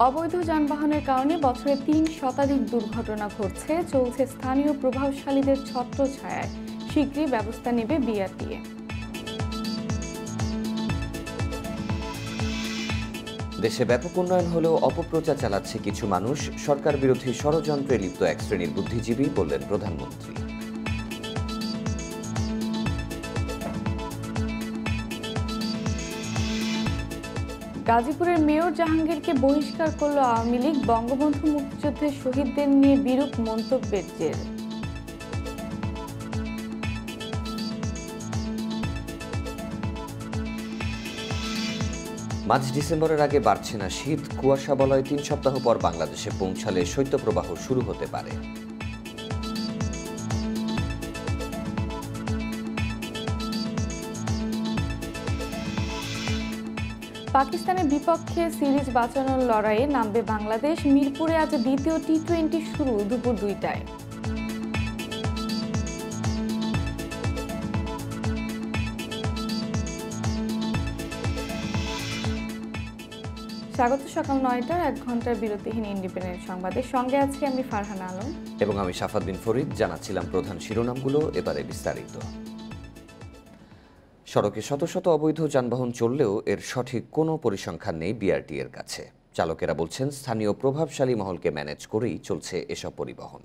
অবৈধ যানবাহনের কারণে বছরে ৩ শতাধিক দুর্ঘটনা ঘটছে, চলছে স্থানীয় প্রভাবশালীদের ছত্রছায়ায়। শীঘ্রই ব্যবস্থা নেবে বিআরটিএ। দেশে ব্যাপক উন্নয়ন হলেও অপপ্রচার চালাচ্ছে কিছু মানুষ। সরকার বিরোধী ষড়যন্ত্রে লিপ্ত এক শ্রেণীর বুদ্ধিজীবী, বললেন প্রধানমন্ত্রী। গাজীপুরের মেয়র জাহাঙ্গীরকে বহিষ্কার করল আওয়ামী লীগ। বঙ্গবন্ধু মুক্তিযুদ্ধের শহীদদের নিয়ে বিরূপ মন্তব্যের জের। মাঝ ডিসেম্বরের আগে বাড়ছে না শীত। কুয়াশা বলয় ৩ সপ্তাহ পর বাংলাদেশে পৌঁছালে শৈত্যপ্রবাহ শুরু হতে পারে। পাকিস্তানের বিপক্ষে সিরিজ বাঁচানোর লড়াইয়ে নামবে বাংলাদেশ। মিরপুরে আজ দ্বিতীয় টি-20 শুরু দুপুর 2টায়। স্বাগত সকাল 9টার 1 ঘন্টার বিরতিহীন ইন্ডিপেন্ডেন্ট সংবাদের সঙ্গে আছি আমি ফারহানা আলম এবং আমি শাফাত বিন ফরিদ। জানাচ্ছিলাম প্রধান শিরোনামগুলো, এবারে বিস্তারিত। সড়কে শত শত অবৈধ যানবাহন চললেও এর সঠিক কোনো পরিসংখ্যান নেই বিআরটিএর কাছে। চালকেরা বলছেন স্থানীয় প্রভাবশালী মহলকে ম্যানেজ করেই চলছে এসব পরিবহন।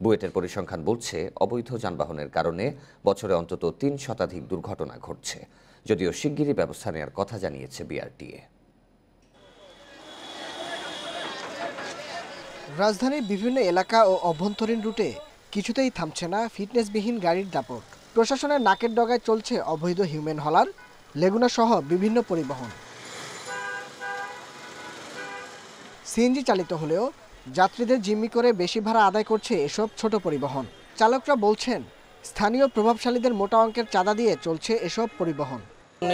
বুয়েটের পরিসংখ্যান বলছে অবৈধ যানবাহনের কারণে বছরে অন্তত ৩ শতাধিক দুর্ঘটনা ঘটছে, যদিও শিগগিরই ব্যবস্থা নেওয়ার কথা জানিয়েছে বিআরটিএ। রাজধানীর বিভিন্ন এলাকা ও অভ্যন্তরীণ রুটে কিছুতেই থামছে না ফিটনেসবিহীন গাড়ির দাপট। প্রশাসনের নাকের ডগায় চলছে অবৈধ হিউম্যান হলার, লেগুনা সহ বিভিন্ন পরিবহন। সিএনজি চালিত হলেও যাত্রীদের জিম্মি করে বেশি ভাড়া আদায় করছে এসব ছোট পরিবহন। চালকরা বলছেন স্থানীয় প্রভাবশালীদের মোটা অঙ্কের চাঁদা দিয়ে চলছে এসব পরিবহন।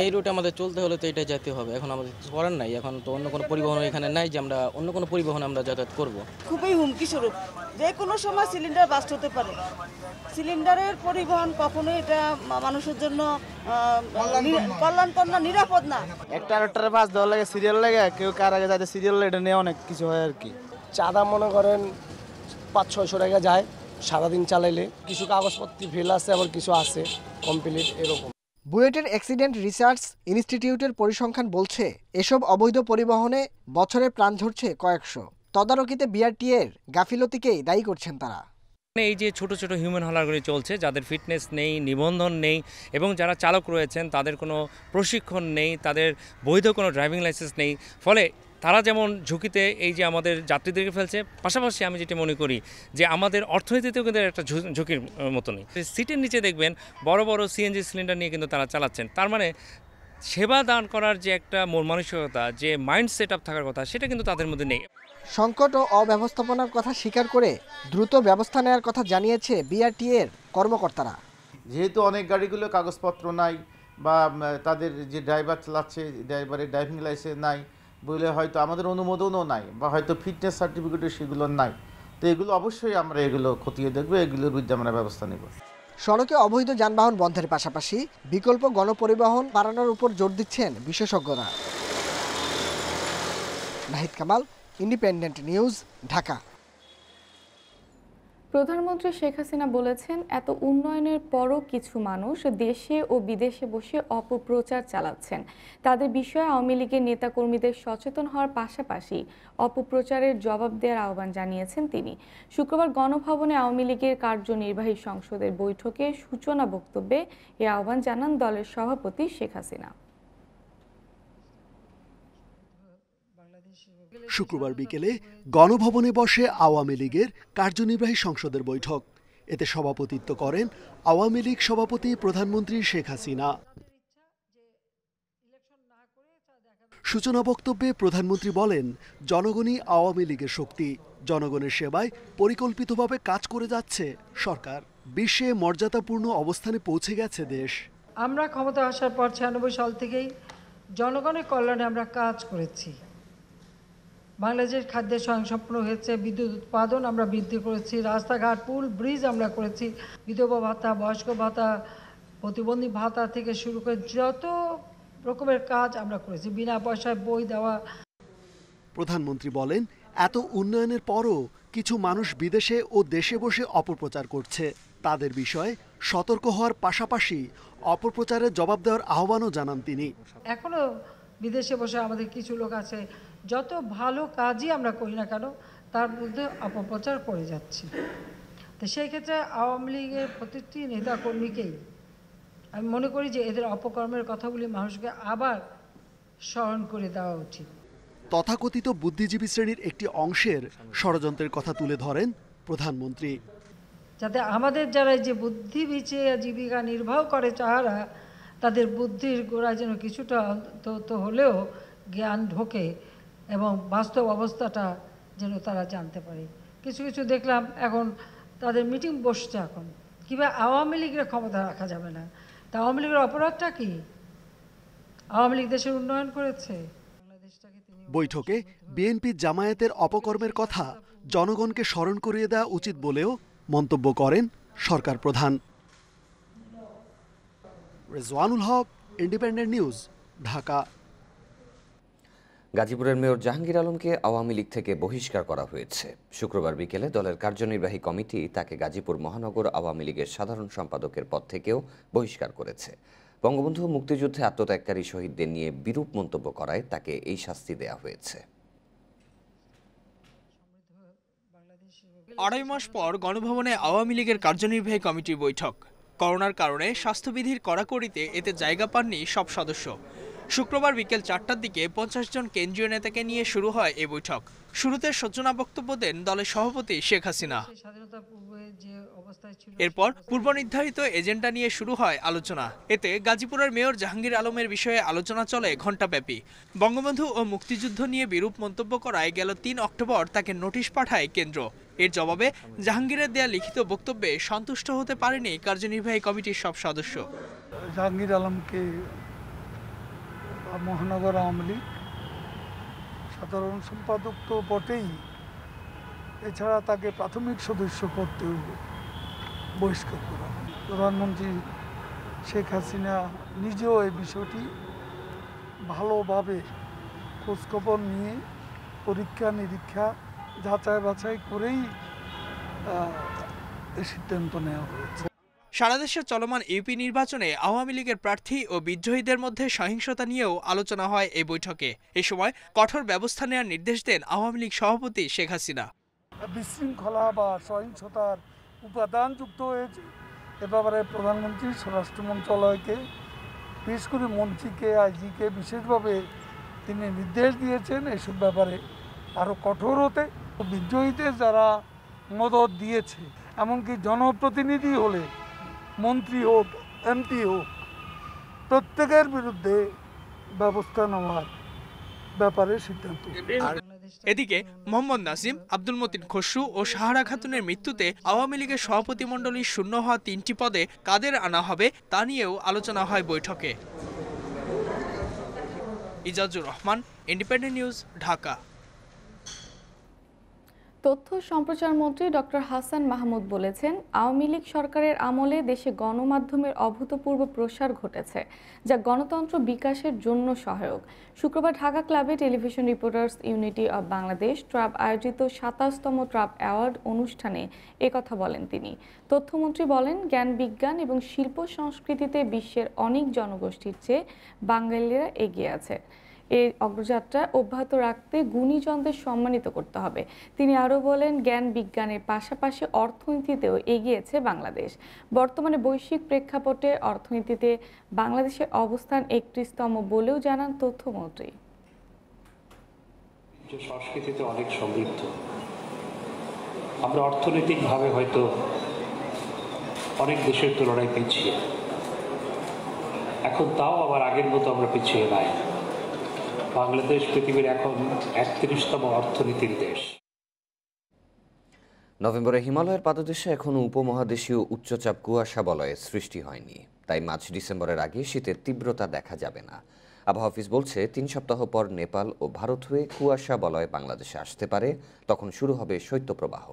এই রুটে আমাদের চলতে হলে তো এটা যেতে হবে, এখন আমাদের কিছু করার নাই। এখন তো অন্য কোনো পরিবহন এখানে নাই যে আমরা অন্য কোনো পরিবহন আমরা যাতায়াত করব। খুবই হুমকি স্বরূপ, যে কোনো সময় সিলিন্ডার বাস্ট হতে পারে। সিলিন্ডারের পরিবহন কখনোই এটা মানুষের জন্য কল্যাণকর না, নিরাপদ না। একটা আরেকটার বাস দেওয়ার লাগে, সিরিয়াল লাগে, কেউ কার আগে যাতে সিরিয়াল এটা নিয়ে অনেক কিছু হয় আর কি। চাঁদা মনে করেন 500-600 টাকা যায় সারাদিন চালাইলে। কিছু কাগজপত্র ফেল আছে, আবার কিছু আছে কমপ্লিট এরকম। বুয়েটের অ্যাক্সিডেন্ট রিসার্চ ইনস্টিটিউটের পরিসংখ্যান বলছে এসব অবৈধ পরিবহনে বছরে প্রাণ ঝরছে কয়েকশো। তদারকিতে বিআরটিএর গাফিলতিকেই দায়ী করছেন তারা। এই যে ছোট ছোট হিউম্যান হলারগুলি চলছে, যাদের ফিটনেস নেই, নিবন্ধন নেই এবং যারা চালক রয়েছেন তাদের কোনো প্রশিক্ষণ নেই, তাদের বৈধ কোনো ড্রাইভিং লাইসেন্স নেই, ফলে তারা যেমন ঝুঁকিতে এই যে আমাদের যাত্রীদেরকে ফেলছে, পাশাপাশি আমি যেটা মনে করি যে আমাদের অর্থনীতিতেও কিন্তু একটা ঝুঁকির মতনই। সিটের নিচে দেখবেন বড় বড় সিএনজি সিলিন্ডার নিয়ে কিন্তু তারা চালাচ্ছেন। তার মানে সেবা দান করার যে একটা মানসিকতা, যে মাইন্ড সেট আপ থাকার কথা, সেটা কিন্তু তাদের মধ্যে নেই। সংকট ও অব্যবস্থাপনার কথা স্বীকার করে দ্রুত ব্যবস্থা নেওয়ার কথা জানিয়েছে বিআরটিএর কর্মকর্তারা। যেহেতু অনেক গাড়িগুলো কাগজপত্র নাই বা তাদের যে ড্রাইভার চালাচ্ছে ড্রাইভারের ড্রাইভিং লাইসেন্স নাই বলে হয়তো আমাদের অনুমোদনও নাই বা হয়তো ফিটনেস সার্টিফিকেটও সেগুলো নাই, তো এগুলো অবশ্যই আমরা এগুলো খতিয়ে দেখবো, এগুলোর বিরুদ্ধে আমরা ব্যবস্থা নেব। সড়কে অবৈধ যানবাহন বন্ধের পাশাপাশি বিকল্প গণপরিবহন বাড়ানোর উপর জোর দিচ্ছেন বিশেষজ্ঞরা। Nahid Kamal, independent news, Dhaka. প্রধানমন্ত্রী শেখ হাসিনা বলেছেন, এত উন্নয়নের পরও কিছু মানুষ দেশে ও বিদেশে বসে অপপ্রচার চালাচ্ছেন। তাদের বিষয়ে আওয়ামী লীগের নেতাকর্মীদের সচেতন হওয়ার পাশাপাশি অপপ্রচারের জবাব দেওয়ার আহ্বান জানিয়েছেন তিনি। শুক্রবার গণভবনে আওয়ামী লীগের কার্যনির্বাহী সংসদের বৈঠকে সূচনা বক্তব্যে এ আহ্বান জানান দলের সভাপতি শেখ হাসিনা। শুক্রবার বিকেলে গণভবনে বসে আওয়ামী লীগের কার্যনির্বাহী সংসদের বৈঠক। এতে সভাপতিত্ব করেন আওয়ামী লীগ সভাপতি প্রধানমন্ত্রী শেখ হাসিনা। সূচনা বক্তব্যে প্রধানমন্ত্রী বলেন, জনগণই আওয়ামী লীগের শক্তি। জনগণের সেবায় পরিকল্পিতভাবে কাজ করে যাচ্ছে সরকার। বিশ্বে মর্যাদাপূর্ণ অবস্থানে পৌঁছে গেছে দেশ। আমরা ক্ষমতা আসার পর 96 সাল থেকেই জনগণের কল্যাণে আমরা কাজ করেছি। বাংলাদেশের খাদ্যের স্বয়ংসম্পূর্ণ হয়েছে, বিদ্যুৎ উৎপাদন আমরা বৃদ্ধি করেছি, রাস্তাঘাট, পুল, ব্রিজ আমরা করেছি, বিধবা ভাতা, বয়স্ক ভাতা, প্রতিবন্ধী ভাতা থেকে শুরু করে যত রকমের কাজ আমরা করেছি, বিনা পয়সায় বই দেওয়া। প্রধানমন্ত্রী বলেন, এত উন্নয়নের পরও কিছু মানুষ বিদেশে ও দেশে বসে অপপ্রচার করছে। তাদের বিষয়ে সতর্ক হওয়ার পাশাপাশি অপপ্রচারের জবাব দেওয়ার আহ্বানও জানান তিনি। এখনো বিদেশে বসে আমাদের কিছু লোক আছে, যত ভালো কাজই আমরা করি না কেন তার মধ্যে অপপ্রচার করে যাচ্ছি। তো সেই ক্ষেত্রে আওয়ামী লীগের প্রতিটি নেতাকর্মীকেই আমি মনে করি যে এদের অপকর্মের কথাগুলি মানুষকে আবার স্মরণ করে দেওয়া উচিত। তথাকথিত বুদ্ধিজীবী শ্রেণীর একটি অংশের ষড়যন্ত্রের কথা তুলে ধরেন প্রধানমন্ত্রী, যাতে আমাদের যারা যে বুদ্ধি বিচিয়ে জীবিকা নির্বাহ করে তাহারা তাদের বুদ্ধির গোড়ায় যেন কিছুটা অন্তত হলেও জ্ঞান ঢোকে এবং বাস্তব অবস্থাটা যেন তারা জানতে পারে। কিছু কিছু দেখলাম এখন তাদের মিটিং বসছে, এখন কীভাবে আওয়ামী লীগের ক্ষমতা রাখা যাবে না। তা আওয়ামী লীগের অপরাধটা কি? আওয়ামী লীগ দেশের উন্নয়ন করেছে। বৈঠকে বিএনপি জামায়াতের অপকর্মের কথা জনগণকে স্মরণ করিয়ে দেওয়া উচিত বলেও মন্তব্য করেন সরকার প্রধান। রেজওয়ানুল হক, ইন্ডিপেন্ডেন্ট নিউজ, ঢাকা। গাজীপুরের মেয়র জাহাঙ্গীর আলমকে আওয়ামী লীগ থেকে বহিষ্কার করা হয়েছে। শুক্রবার বিকেলে দলের কার্যনির্বাহী কমিটি তাকে গাজীপুর মহানগর আওয়ামী লীগের সাধারণ সম্পাদকের পদ থেকেও বহিষ্কার করেছে। বঙ্গবন্ধু মুক্তিযুদ্ধে আত্মত্যাগকারী শহীদদের নিয়ে বিরূপ মন্তব্য করায় তাকে এই শাস্তি দেয়া হয়েছে। 2.5 মাস পর গণভবনে আওয়ামী লীগের কার্যনির্বাহী কমিটির বৈঠক। করোনার কারণে স্বাস্থ্যবিধির কড়াকড়িতে এতে জায়গা পাননি সব সদস্য। শুক্রবার বিকেল 4টার দিকে 50 জন কেন্দ্রীয় নেতাকে নিয়ে শুরু হয় এই বৈঠক। শুরুতে সূচনা বক্তব্য দেন দলের সভাপতি শেখ হাসিনা। এরপর পূর্বনির্ধারিত এজেন্ডা নিয়ে শুরু হয় আলোচনা। এতে গাজীপুরের মেয়র জাহাঙ্গীর আলমের বিষয়ে আলোচনা চলে ঘণ্টাব্যাপী। বঙ্গবন্ধু ও মুক্তিযুদ্ধ নিয়ে বিরূপ মন্তব্য করায় গেল 3 অক্টোবর তাকে নোটিশ পাঠায় কেন্দ্র। এর জবাবে জাহাঙ্গীরের দেয়া লিখিত বক্তব্যে সন্তুষ্ট হতে পারেনি কার্যনির্বাহী কমিটির সব সদস্য। জাহাঙ্গীর আলমকে মহানগর আওয়ামী লীগ সাধারণ সম্পাদক তো বটেই, এছাড়া তাকে প্রাথমিক সদস্য করতেও বহিষ্কার করা। প্রধানমন্ত্রী শেখ হাসিনা নিজেও এই বিষয়টি ভালোভাবে খোঁজখবর নিয়ে পরীক্ষা নিরীক্ষা যাচাই বাছাই করেই এই সিদ্ধান্ত নেওয়া হয়েছে। সারা দেশে চলমান ইউপি নির্বাচনে আওয়ামী লীগের প্রার্থী ও বিদ্রোহীদের মধ্যে সহিংসতা নিয়েও আলোচনা হয় এই বৈঠকে। এ সময় কঠোর ব্যবস্থা নেওয়ার নির্দেশ দেন আওয়ামী লীগ সভাপতি শেখ হাসিনা। বিশৃঙ্খলা বা সহিংসতার উপাদান যুক্ত হয়েছে, এ ব্যাপারে প্রধানমন্ত্রী স্বরাষ্ট্র মন্ত্রণালয়কে, বিশেষ করে মন্ত্রীকে, আইজিকে বিশেষভাবে তিনি নির্দেশ দিয়েছেন এসব ব্যাপারে আরও কঠোর হতে। বিদ্রোহীদের যারা মদত দিয়েছে, এমনকি জনপ্রতিনিধি হলে, মন্ত্রী হোক, এমপি হোক, প্রত্যেকের বিরুদ্ধে ব্যবস্থা নেওয়ার ব্যাপারে সিদ্ধান্ত। এদিকে মোহাম্মদ নাসিম, আব্দুল মতিন খসরু ও সাহারা খাতুনের মৃত্যুতে আওয়ামী লীগের সভাপতিমণ্ডলীর শূন্য হওয়া 3টি পদে কাদের আনা হবে তা নিয়েও আলোচনা হয় বৈঠকে। Ijazur Rahman, independent news, Dhaka. তথ্য সম্প্রচার মন্ত্রী ডক্টর হাসান মাহমুদ বলেছেন, আওয়ামী লীগ সরকারের আমলে দেশে গণমাধ্যমের অভূতপূর্ব প্রসার ঘটেছে, যা গণতন্ত্র বিকাশের জন্য সহায়ক। শুক্রবার ঢাকা ক্লাবে television reporters unity of Bangladesh TRAB আয়োজিত 27তম ট্রাব অ্যাওয়ার্ড অনুষ্ঠানে একথা বলেন তিনি। তথ্যমন্ত্রী বলেন, জ্ঞান বিজ্ঞান এবং শিল্প সংস্কৃতিতে বিশ্বের অনেক জনগোষ্ঠীর চেয়ে বাঙালিরা এগিয়ে আছে। এই অগ্রযাত্রা অব্যাহত রাখতে গুণীজনদের সম্মানিত করতে হবে। তিনি আরও বলেন, জ্ঞান বিজ্ঞানের পাশাপাশি অর্থনীতিতেও এগিয়েছে বাংলাদেশ। বর্তমানে বৈশ্বিক প্রেক্ষাপটে অর্থনীতিতে বাংলাদেশের অবস্থান 31তম বলেও জানান তথ্যমন্ত্রী। সংস্কৃতিতে অনেক সমৃদ্ধ, আমরা অর্থনৈতিকভাবে হয়তো অনেক দেশের তুলনায় পিছিয়ে, এখন তাও আবার আগের মতো আমরা পিছিয়ে নাই। বাংলাদেশ পৃথিবীর এখন 31তম অর্থনীতির দেশ। নভেম্বরে হিমালয়ের পাদদেশে এখনও উপমহাদেশীয় উচ্চচাপ কুয়াশা বলয়ের সৃষ্টি হয়নি, তাই মার্চ ডিসেম্বরের আগে শীতের তীব্রতা দেখা যাবে না। আবহাওয়া অফিস বলছে, 3 সপ্তাহ পর নেপাল ও ভারত হয়ে কুয়াশা বলয় বাংলাদেশে আসতে পারে, তখন শুরু হবে শৈত্যপ্রবাহ।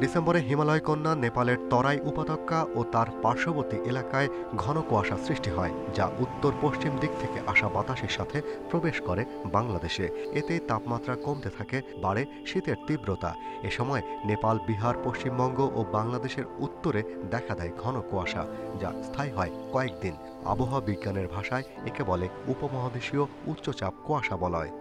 ডিসেম্বরে হিমালয় কন্যা নেপালের তরাই উপত্যকা ও তার পার্শ্ববর্তী এলাকায় ঘন কুয়াশা সৃষ্টি হয়, যা উত্তর পশ্চিম দিক থেকে আসা বাতাসের সাথে প্রবেশ করে বাংলাদেশে। এতে তাপমাত্রা কমতে থাকে, বাড়ে শীতের তীব্রতা। এ সময় নেপাল, বিহার, পশ্চিমবঙ্গ ও বাংলাদেশের উত্তরে দেখা দেয় ঘন কুয়াশা, যা স্থায়ী হয় কয়েকদিন। আবহাওয়া বিজ্ঞানের ভাষায় একে বলে উপমহাদেশীয় উচ্চচাপ কুয়াশা বলয়।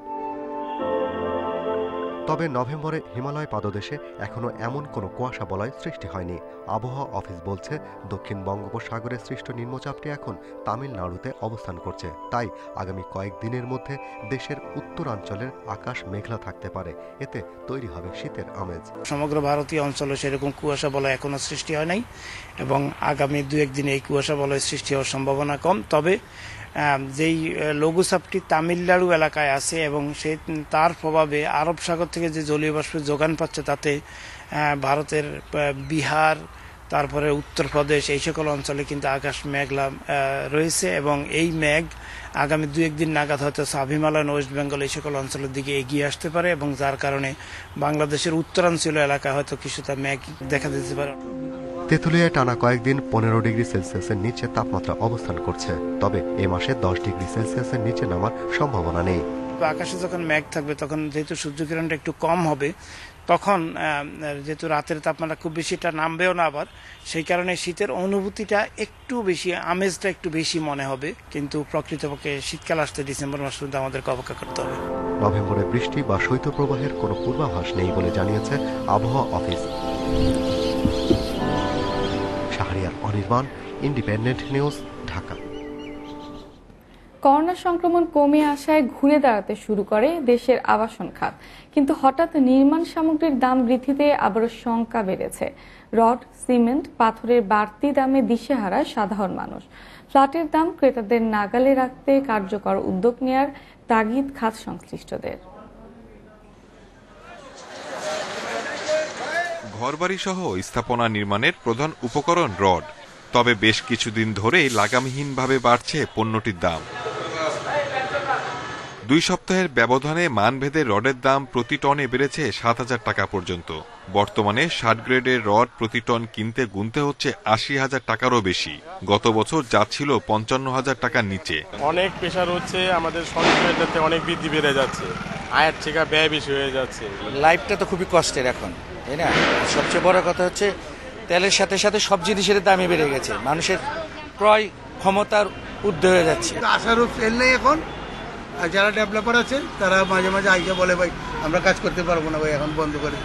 তবে নভেম্বরে হিমালয় পাদদেশে এখনো এমন কোনো কুয়াশা বলয় সৃষ্টি হয়নি। আবহাওয়া অফিস বলছে, দক্ষিণ বঙ্গোপসাগরে সৃষ্ট নিম্নচাপটি এখন তামিলনাড়ুতে অবস্থান করছে। তাই আগামী কয়েকদিনের মধ্যে দেশের উত্তরাঞ্চলের আকাশ মেঘলা থাকতে পারে। এতে তৈরি হবে শীতের আমেজ। সমগ্র ভারতীয় অঞ্চলে সেরকম কুয়াশা বলয় এখনো সৃষ্টি হয় নাই এবং আগামী 2-1 দিনে এই কুয়াশা বলয় সৃষ্টি হওয়ার সম্ভাবনা কম। তবে যেই লঘুচাপটি তামিলনাড়ু এলাকায় আছে এবং তার প্রভাবে আরব সাগর থেকে যে জলীয় বাষ্পের যোগান পাচ্ছে, তাতে ভারতের বিহার, তারপরে উত্তরপ্রদেশ, এই সকল অঞ্চলে কিন্তু আকাশ মেঘলা রয়েছে এবং এই মেঘ আগামী 2-1 দিন নাগাদ হয়তো সাব হিমালয়ান, ওয়েস্ট বেঙ্গল এই সকল অঞ্চলের দিকে এগিয়ে আসতে পারে এবং যার কারণে বাংলাদেশের উত্তরাঞ্চল এলাকায় হয়তো কিছুটা মেঘ দেখা দিতে পারে। তেঁতুলিয়ায় টানা কয়েকদিন 15 ডিগ্রি সেলসিয়াসের নিচে তাপমাত্রা অবস্থান করছে। তবে এ মাসে 10 ডিগ্রি সেলসিয়াসের নিচে নামার সম্ভাবনা নেই। আকাশে যখন মেঘ থাকবে তখন যেহেতু সূর্যকিরণটা একটু কম হবে, তখন যেহেতু রাতের তাপমাত্রা খুব বেশিটা নামবেও না, আবার সেই কারণে শীতের অনুভূতিটা একটু বেশি, আমেজটা একটু বেশি মনে হবে। কিন্তু প্রকৃতপক্ষে শীতকাল আসতে ডিসেম্বর মাস পর্যন্ত আমাদেরকে অপেক্ষা করতে হবে। নভেম্বরে বৃষ্টি বা শৈত্যপ্রবাহের কোনো পূর্বাভাস নেই বলে জানিয়েছে আবহাওয়া office. Shahriar Anirban, independent news, Dhaka. Corona সংক্রমণ কমে আসায় ঘুরে দাঁড়াতে শুরু করে দেশের আবাসন খাত, কিন্তু হঠাৎ নির্মাণ সামগ্রীর দাম বৃদ্ধিতে আবারও শঙ্কা বেড়েছে। রড, সিমেন্ট, পাথরের বাড়তি দামে দিশেহারা সাধারণ মানুষ। ফ্ল্যাটের দাম ক্রেতাদের নাগালে রাখতে কার্যকর উদ্যোগ নেয়ার তাগিদ খাত সংশ্লিষ্টদের। ঘরবাড়ি সহ স্থাপনা নির্মাণের প্রধান উপকরণ রড। তবে বেশ কিছুদিন ধরেই লাগামহীনভাবে বাড়ছে পণ্যটির দাম। 2 সপ্তাহের ব্যবধানে মানভেদে রডের দাম প্রতি টনে বেড়েছে 7,000 টাকা পর্যন্ত। বর্তমানে 60 গ্রেডের রড প্রতি টন কিনতে গুনতে হচ্ছে 80,000 টাকারও বেশি। গত বছর যা ছিল 55,000 টাকার নিচে। অনেক প্রেশার হচ্ছে, আমাদের সঞ্চয়টাতে অনেক বৃদ্ধি বেড়ে যাচ্ছে, আয়ের থেকে ব্যয় বেশি হয়ে যাচ্ছে। লাইফটা তো খুবই কষ্টের এখন, তাই না? সবচেয়ে বড় কথা হচ্ছে তেলের সাথে সাথে সব জিনিসের দামই বেড়ে গেছে, মানুষের ক্রয় ক্ষমতার ঊর্ধ্বে হয়ে যাচ্ছে। আশারূপ সেল নেই এখন, আর যারা ডেভেলপার আছে তারা মাঝে মাঝে আইসা বলে, ভাই আমরা কাজ করতে পারবো না, ভাই এখন বন্ধ করে।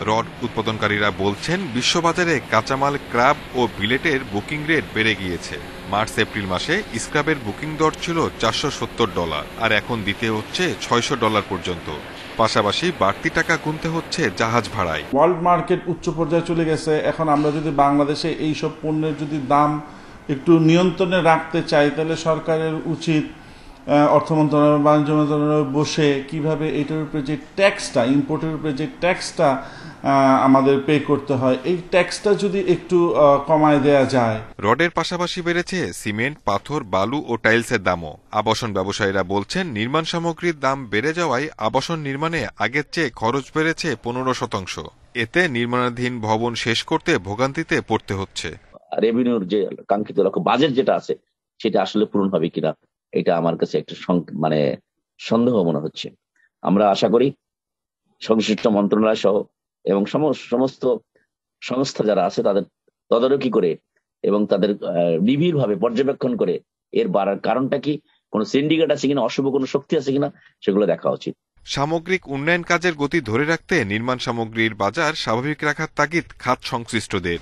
রড উৎপাদনকারীরা বলছেন, বিশ্ববাজারে কাঁচামাল ক্রাব ও বিলেটের বুকিং রেট বেড়ে গিয়েছে। মার্চ-এপ্রিল মাসে স্ক্রাবের বুকিং দর ছিল $470 আর এখন দিতে হচ্ছে $600 পর্যন্ত। পাশাপাশি বাড়তি টাকা গুনতে হচ্ছে জাহাজ ভাড়ায়। ওয়ার্ল্ড মার্কেট উচ্চ পর্যায়ে চলে গেছে। এখন আমরা যদি বাংলাদেশে এই সব পণ্যের যদি দাম একটু নিয়ন্ত্রণে রাখতে চাই, তাহলে সরকারের উচিত অর্থ মন্ত্রণালয়, বাণিজ্য মন্ত্রণালয় বসে কিভাবে এটার উপরে যে ট্যাক্সটা, ইম্পোর্টের উপরে যে ট্যাক্সটা আমাদের পে করতে হয়, এই ট্যাক্সটা যদি একটু কমায় দেয়া যায়। রডের পাশাপাশি বেড়েছে সিমেন্ট, পাথর, বালু ও টাইলসের দামও। আবাসন ব্যবসায়ীরা বলছেন, নির্মাণ সামগ্রীর দাম বেড়ে যাওয়ায় আবাসন নির্মাণে আগের চেয়ে খরচ বেড়েছে 15%। এতে নির্মাণাধীন ভবন শেষ করতে ভোগান্তিতে পড়তে হচ্ছে। রেভিনিউর যে কাঙ্ক্ষিত লক্ষ্য, বাজেট যেটা আছে, সেটা আসলে পূরণ হবে কিনা, এটা আমার কাছে একটা সন্দেহ মনে হচ্ছে। আমরা আশা করি সংশ্লিষ্ট মন্ত্রণালয় সহ এবং সমস্ত সংস্থা যারা আছে তাদের তদারকি করে এবং তাদের নিবিড়ভাবে পর্যবেক্ষণ করে এর বাড়ার কারণটা কি, কোন সিন্ডিকেট আছে কিনা, অশুভ কোনো শক্তি আছে কিনা, সেগুলো দেখা উচিত। সামগ্রিক উন্নয়ন কাজের গতি ধরে রাখতে নির্মাণ সামগ্রীর বাজার স্বাভাবিক রাখার তাগিদ খাত সংশ্লিষ্টদের।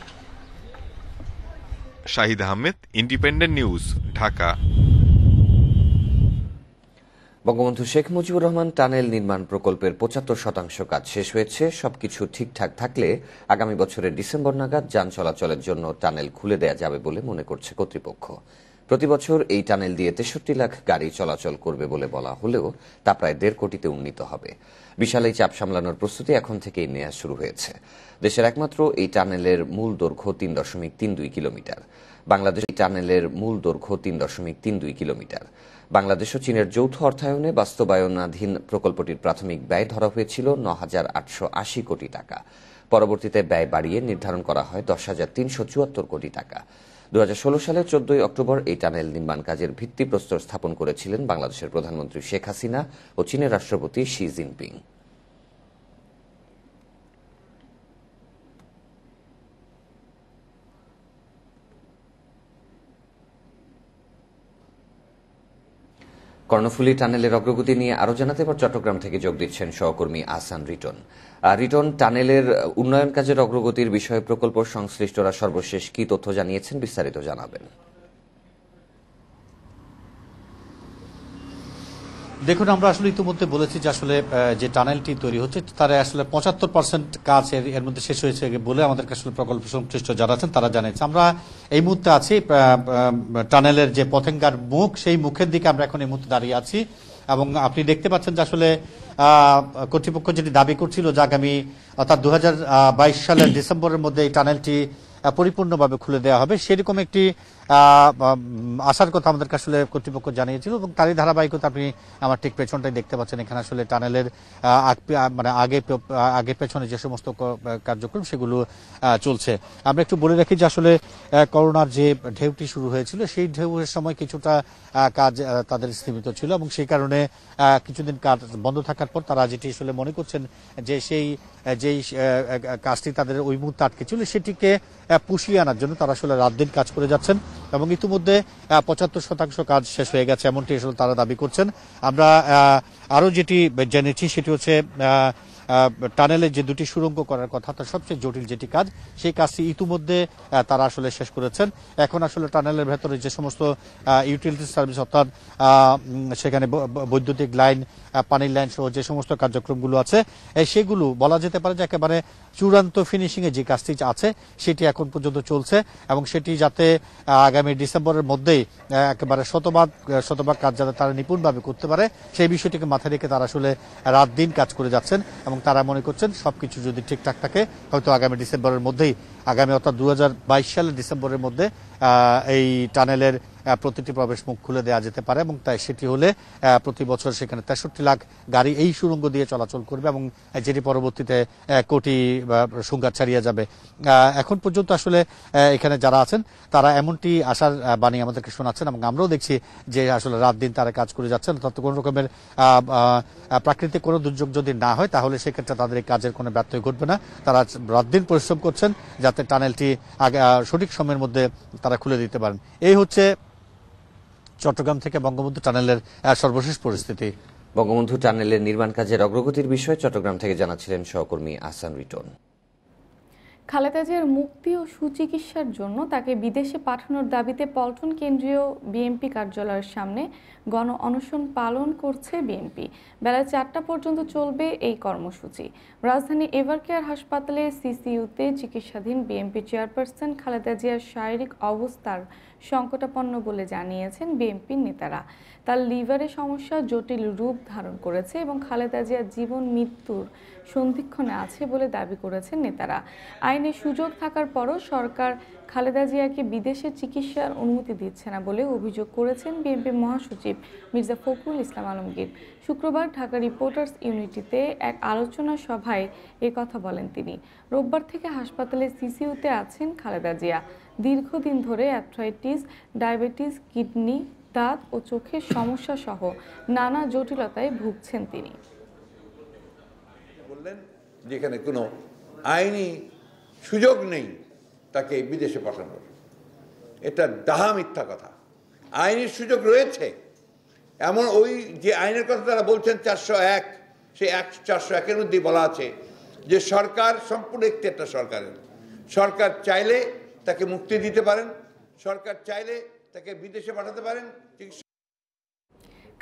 Shahid Ahmed, independent news, Dhaka. Bangabandhu Sheikh Mujibur Rahman tunnel নির্মাণ প্রকল্পের 75% কাজ শেষ হয়েছে। সবকিছু ঠিকঠাক থাকলে আগামী বছরের ডিসেম্বর নাগাদ যান চলাচলের জন্য টানেল খুলে দেয়া যাবে বলে মনে করছে কর্তৃপক্ষ। প্রতি বছর এই টানেল দিয়ে 63 লাখ গাড়ি চলাচল করবে বলে বলা হলেও তা প্রায় 1.5 কোটিতে উন্নীত হবে। বিশাল এই চাপ সামলানোর প্রস্তুতি এখন থেকেই নেওয়া শুরু হয়েছে। দেশের একমাত্র এই টানেলের মূল দৈর্ঘ্য 3.32 কিলোমিটার। বাংলাদেশ টানেলের মূল দৈর্ঘ্য 3.32 কিলোমিটার। বাংলাদেশ ও চীনের যৌথ অর্থায়নে বাস্তবায়নাধীন প্রকল্পটির প্রাথমিক ব্যয় ধরা হয়েছিল 9,880 কোটি টাকা। পরবর্তীতে ব্যয় বাড়িয়ে নির্ধারণ করা হয় 10,374 কোটি টাকা। 2016 সালের 14 অক্টোবর এই টানেল নির্মাণ কাজের ভিত্তিপ্রস্তর স্থাপন করেছিলেন বাংলাদেশের প্রধানমন্ত্রী শেখ হাসিনা ও চীনের রাষ্ট্রপতি শি জিনপিং। কর্ণফুলী টানেলের অগ্রগতি নিয়ে আরো জানাতে এবার চট্টগ্রাম থেকে যোগ দিচ্ছেন সহকর্মী আহসান রিটন। রিটন, টানেলের উন্নয়ন কাজের অগ্রগতির বিষয়ে প্রকল্প সংশ্লিষ্টরা সর্বশেষ কি তথ্য জানিয়েছেন, বিস্তারিত জানাবেন। দেখুন, আমরা আসলে ইতিমধ্যে বলেছি যে আসলে যে টানেলটি তৈরি হচ্ছে তার আসলে 75% কাজ এর মধ্যে শেষ হয়েছে বলে আমাদেরকে আসলে প্রকল্প সংশ্লিষ্ট যারা আছেন তারা জানিয়েছে। আমরা এই মুহূর্তে আছি টানেলের যে পথেঙ্গার মুখ, সেই মুখের দিকে আমরা এখন এই মুহূর্তে দাঁড়িয়ে আছি এবং আপনি দেখতে পাচ্ছেন যে আসলে কর্তৃপক্ষ যেটি দাবি করছিল যে আগামী অর্থাৎ 2022 সালের ডিসেম্বরের মধ্যে এই টানেলটি পরিপূর্ণভাবে খুলে দেওয়া হবে, সেরকম একটি আশার কথা আমাদেরকে আসলে কর্তৃপক্ষ জানিয়েছিল এবং তারই ধারাবাহিকতা আপনি আমার ঠিক পেছনটাই দেখতে পাচ্ছেন। এখানে আসলে টানেলের মানে আগে পেছনে যে সমস্ত কার্যক্রম সেগুলো চলছে। আমরা একটু বলে রাখি যে আসলে করোনার যে ঢেউটি শুরু হয়েছিল সেই ঢেউয়ের সময় কিছুটা কাজ তাদের স্থগিত ছিল এবং সেই কারণে কিছুদিন কাজ বন্ধ থাকার পর তারা যেটি আসলে মনে করছেন যে যেই কাজটি তাদের ওই মুহূর্তে আটকে ছিল সেটিকে পুষিয়ে আনার জন্য তারা আসলে রাত দিন কাজ করে যাচ্ছেন এবং ইতিমধ্যে 75% কাজ শেষ হয়ে গেছে এমনটি আসলে তারা দাবি করছেন। আমরা আরো যেটি জেনেছি সেটি হচ্ছে টানেলে যে দুটি সুড়ঙ্গ করার কথা, তার সবচেয়ে জটিল যেটি কাজ, সেই কাজটি ইতিমধ্যে তারা আসলে শেষ করেছেন। এখন আসলে টানেলের ভেতরে যে সমস্ত ইউটিলিটি সার্ভিস অর্থাৎ সেখানে বৈদ্যুতিক লাইন, পানির লাইন সহ যে সমস্ত কার্যক্রমগুলো আছে সেগুলো বলা যেতে পারে যে একেবারে চূড়ান্ত ফিনিশিং এ যে কাজটি আছে সেটি এখন পর্যন্ত চলছে এবং সেটি যাতে আগামী ডিসেম্বরের মধ্যেই একেবারে শতভাগ কাজ যাতে তারা নিপুণভাবে করতে পারে সেই বিষয়টিকে মাথায় রেখে তারা আসলে রাত দিন কাজ করে যাচ্ছেন এবং তারা মনে করছেন সবকিছু যদি ঠিকঠাক থাকে হয়তো আগামী ডিসেম্বরের মধ্যেই অর্থাৎ 2022 সালের ডিসেম্বরের মধ্যে এই টানেলের প্রতিটি প্রবেশ মুখ খুলে দেওয়া যেতে পারে এবং তাই সেটি হলে প্রতি বছর সেখানে 63 লাখ গাড়ি এই সুড়ঙ্গ দিয়ে চলাচল করবে এবং যেটি পরবর্তীতে কোটি সংখ্যা ছাড়িয়ে যাবে। এখন পর্যন্ত আসলে এখানে যারা আছেন তারা এমনটি আশার বাণী আমাদেরকে শোনাচ্ছেন এবং আমরাও দেখছি যে আসলে রাত দিন তারা কাজ করে যাচ্ছেন। অর্থাৎ কোনো রকমের প্রাকৃতিক কোনো দুর্যোগ যদি না হয় তাহলে সেক্ষেত্রে তাদের এই কাজের কোনো ব্যত্যয় ঘটবে না। তারা রাত দিন পরিশ্রম করছেন যাতে টানেলটি সঠিক সময়ের মধ্যে তারা খুলে দিতে পারেন। এই হচ্ছে চট্টগ্রাম থেকে বঙ্গবন্ধু টানেলের সর্বশেষ পরিস্থিতি। বঙ্গবন্ধু টানেলের নির্মাণ কাজের অগ্রগতির বিষয়ে চট্টগ্রাম থেকে জানাচ্ছিলেন সহকর্মী আহসান রিটন। খালেদা জিয়ার মুক্তি ও সুচিকিৎসার জন্য তাকে বিদেশে পাঠানোর দাবিতে পল্টন কেন্দ্রীয় বিএনপি কার্যালয়ের সামনে গণ অনশন পালন করছে বিএনপি। বেলা 4টা পর্যন্ত চলবে এই কর্মসূচি। রাজধানী এভারকেয়ার হাসপাতালে সিসিইউতে চিকিৎসাধীন বিএনপি চেয়ারপারসন খালেদা জিয়ার শারীরিক অবস্থার সংকটাপন্ন বলে জানিয়েছেন বিএনপির নেতারা। তার লিভারে সমস্যা জটিল রূপ ধারণ করেছে এবং খালেদা জিয়ার জীবন মৃত্যুর সন্ধিক্ষণে আছে বলে দাবি করেছেন নেতারা। আইনে সুযোগ থাকার পরও সরকার খালেদা জিয়াকে বিদেশে চিকিৎসার অনুমতি দিচ্ছে না বলে অভিযোগ করেছেন বিএনপি মহাসচিব মির্জা ফখরুল ইসলাম আলমগীর। শুক্রবার ঢাকা রিপোর্টার্স ইউনিটিতে এক আলোচনা সভায় কথা বলেন তিনি। রোববার থেকে হাসপাতালে সিসিইউতে আছেন খালেদা জিয়া। দীর্ঘদিন ধরে অ্যাথ্রাইটিস, ডায়াবেটিস, কিডনি, দাঁত ও চোখের সমস্যা সহ নানা জটিলতায় ভুগছেন তিনি। বললেন যেখানে কোনো আইনি সুযোগ নেই তাকে বিদেশে পাঠানোর, এটা ডাহা মিথ্যা কথা। আইনের সুযোগ রয়েছে, এমন ওই যে আইনের কথা তারা বলছেন 401, সেই 401-এর মধ্যেই বলা আছে যে সরকার সম্পূর্ণ একটা সরকার চাইলে তাকে মুক্তি দিতে পারেন, সরকার চাইলে তাকে বিদেশে পাঠাতে পারেন।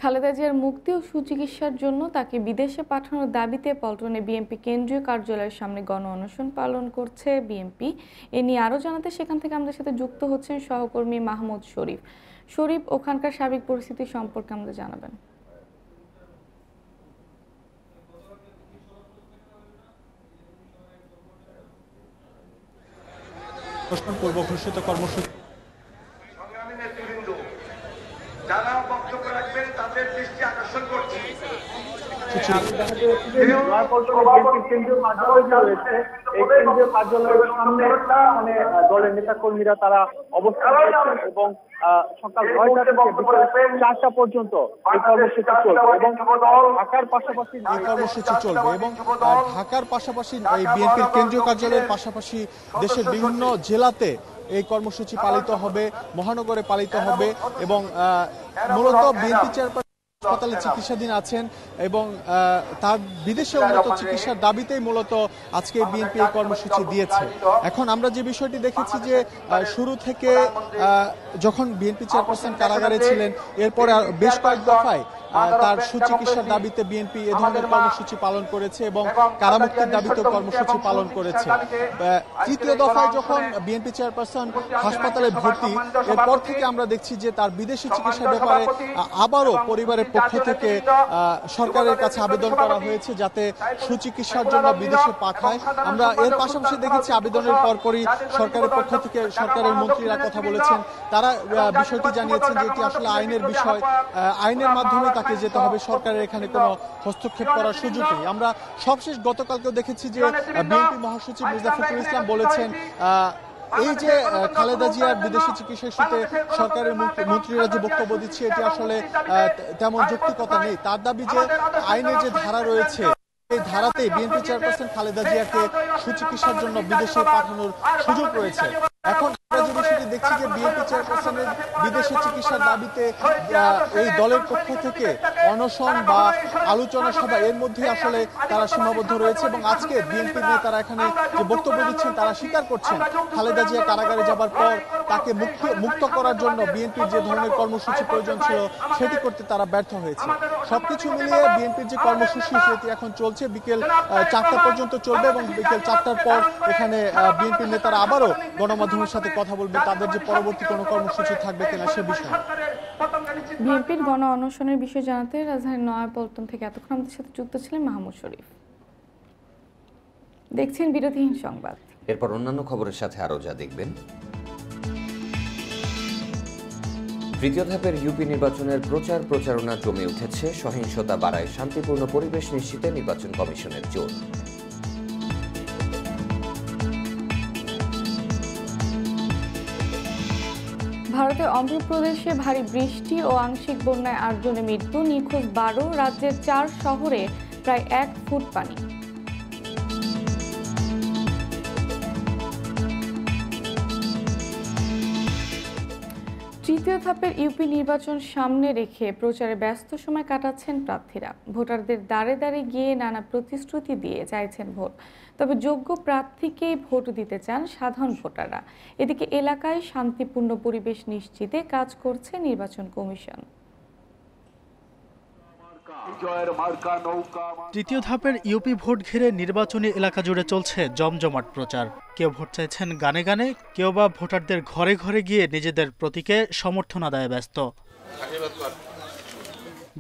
খালেদা জিয়ার মুক্তি ও সুচিকিৎসার জন্য তাকে বিদেশে পাঠানোর দাবিতে পল্টনে বিএনপি কেন্দ্রীয় কার্যালয়ের সামনে গণ অনশন পালন করছে বিএনপি। এ নিয়ে আরও জানাতে সেখান থেকে আমাদের সাথে যুক্ত হচ্ছেন সহকর্মী মাহমুদ শরীফ। ওখানকার সার্বিক পরিস্থিতি সম্পর্কে আমাদের জানাবেন। পূর্ব ঘোষিত কর্মসূচি যারা বক্তব্য রাখবেন তাদের দৃষ্টি আকর্ষণ করছি। এই কেন্দ্রীয় কার্যালয়ের সামনে মানে দলের নেতাকর্মীরা তারা অবস্থান করছেন এবং সকাল 9টা থেকে বিকেল 4টা পর্যন্ত এই কর্মসূচি চলবে এবং ঢাকার পাশাপাশি এই কর্মসূচি চলবে এবং ঢাকার পাশাপাশি এই বিএনপির কেন্দ্রীয় কার্যালয়ের পাশাপাশি দেশের বিভিন্ন জেলাতে এই কর্মসূচি পালিত হবে, মহানগরে পালিত হবে এবং মূলত বিএনপি চেয়ারপারসন হাসপাতালে চিকিৎসাধীন আছেন এবং তার বিদেশে উন্নত চিকিৎসার দাবিতেই মূলত আজকে বিএনপি এই কর্মসূচি দিয়েছে। এখন আমরা যে বিষয়টি দেখেছি যে শুরু থেকে যখন বিএনপি চেয়ারপারসন কারাগারে ছিলেন এরপরে বেশ কয়েক দফায় তার সুচিকিৎসার দাবিতে বিএনপি এ ধরনের কর্মসূচি পালন করেছে এবং কারামুক্তির দাবিতেও কর্মসূচি পালন করেছে। তৃতীয় দফায় যখন বিএনপি চেয়ারপারসন হাসপাতালে ভর্তি, এরপর থেকে আমরা দেখছি যে তার বিদেশি চিকিৎসার ব্যাপারে আবারও পরিবারের পক্ষ থেকে সরকারের কাছে আবেদন করা হয়েছে যাতে সুচিকিৎসার জন্য বিদেশে পাঠায়। আমরা এর পাশাপাশি দেখেছি আবেদনের পরপরই সরকারের পক্ষ থেকে সরকারের মন্ত্রীরা কথা বলেছেন, তারা বিষয়টি জানিয়েছেন যে এটি আসলে আইনের বিষয়, আইনের মাধ্যমে তাকে যেতে হবে, সরকারের এখানে কোনো হস্তক্ষেপ করার সুযোগ নেই। আমরা সবশেষ গতকালকেও দেখেছি যে বিএনপি মহাসচিব মির্জা ফখরুল ইসলাম বলেছেন এই যে খালেদা জিয়ার বিদেশি চিকিৎসা ইস্যুতে সরকারের মন্ত্রীরা যে বক্তব্য দিচ্ছে এটি আসলে তেমন যৌক্তিকতা নেই। তার দাবি যে আইনের যে ধারা রয়েছে এই ধারাতে বিএনপি চেয়ারপারসন খালেদা জিয়াকে সুচিকিৎসার জন্য বিদেশে পাঠানোর সুযোগ রয়েছে। এখন আমরা যে বিষয়টি দেখছি যে বিএনপি চেয়ারপারসনের বিদেশে চিকিৎসার দাবিতে এই দলের পক্ষ থেকে অনশন বা আলোচনা সভা এর মধ্যে আসলে তারা সীমাবদ্ধ রয়েছে এবং আজকে বিএনপির নেতারা এখানে যে বক্তব্য দিচ্ছেন তারা স্বীকার করছেন খালেদা জিয়া কারাগারে যাবার পর তাকে মুক্ত করার জন্য বিএনপির যে ধরনের কর্মসূচি প্রয়োজন ছিল সেটি করতে তারা ব্যর্থ হয়েছে। সবকিছু মিলিয়ে বিএনপির যে কর্মসূচি সেটি এখন চলছে, বিকেল 4টা পর্যন্ত চলবে এবং বিকেল 4টার পর এখানে বিএনপির নেতারা আবারও গণমাধ্যমের সাথে কথা বলবে তাদের যে পরবর্তী কোনো কর্মসূচি থাকবে কিনা সে বিষয়ে। বিএনপির গণ অনশনের বিষয়ে জানাতে রাজধানীর নয়াপল্টন থেকে এতক্ষণ আমাদের সাথে যুক্ত ছিলেন মাহমুদ শরীফ। দেখছেন বিরতিহীন সংবাদ। এরপর অন্যান্য খবরের সাথে আরও যা দেখবেন। তৃতীয় ধাপের ইউপি নির্বাচনের প্রচারণা জমে উঠেছে, সহিংসতা বাড়ায় শান্তিপূর্ণ পরিবেশ নিশ্চিতে নির্বাচন কমিশনের জোর। ভারতের অন্ধ্রপ্রদেশে ভারী বৃষ্টি ও আংশিক বন্যায় 8 জনের মৃত্যু, নিখোঁজ 12, রাজ্যের 4 শহরে প্রায় 1 ফুট পানি। তৃতীয় ধাপের ইউপি নির্বাচন সামনে রেখে প্রচারে ব্যস্ত সময় কাটাচ্ছেন প্রার্থীরা। ভোটারদের দ্বারে দ্বারে গিয়ে নানা প্রতিশ্রুতি দিয়ে চাইছেন ভোট, তবে যোগ্য প্রার্থীকেই ভোট দিতে চান সাধারণ ভোটাররা। এদিকে এলাকায় শান্তিপূর্ণ পরিবেশ নিশ্চিতে কাজ করছে নির্বাচন কমিশন। তৃতীয় ধাপের ইউপি ভোট ঘিরে নির্বাচনী এলাকা জুড়ে চলছে জমজমাট প্রচার। কেউ ভোট চাইছেন গানে গানে, কেউ বা ভোটারদের ঘরে ঘরে গিয়ে নিজেদের প্রতীকে সমর্থন আদায়ে ব্যস্ত।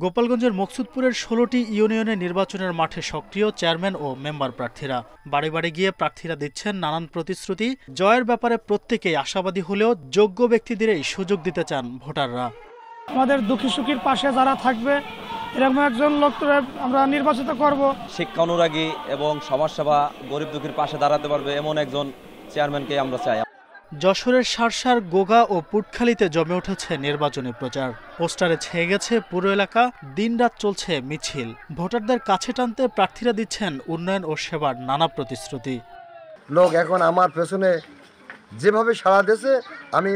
গোপালগঞ্জের মকসুদপুরের 16টি ইউনিয়নে নির্বাচনের মাঠে সক্রিয় চেয়ারম্যান ও মেম্বার প্রার্থীরা। বাড়ি বাড়ি গিয়ে প্রার্থীরা দিচ্ছেন নানান প্রতিশ্রুতি। জয়ের ব্যাপারে প্রত্যেকেই আশাবাদী হলেও যোগ্য ব্যক্তিদেরই সুযোগ দিতে চান ভোটাররা। আমাদের দুঃখী সুখীর পাশে যারা থাকবে এরকম একজন লোক আমরা নির্বাচিত করব। শিক্ষা অনুরাগী এবং সমাজসেবা, গরিব দুঃখীর পাশে দাঁড়াতে পারবে এমন একজন চেয়ারম্যানকে আমরা চাই। যশোরের সারসার, গোগা ও পুটখালীতে জমে উঠেছে নির্বাচনী প্রচার। পোস্টারে ছেয়ে গেছে পুরো এলাকা, দিনরাত চলছে মিছিল। ভোটারদের কাছে টানতে প্রার্থীরা দিচ্ছেন উন্নয়ন ও সেবার নানা প্রতিশ্রুতি। লোক এখন আমার পেছনে যেভাবে সাড়া দিয়েছে, আমি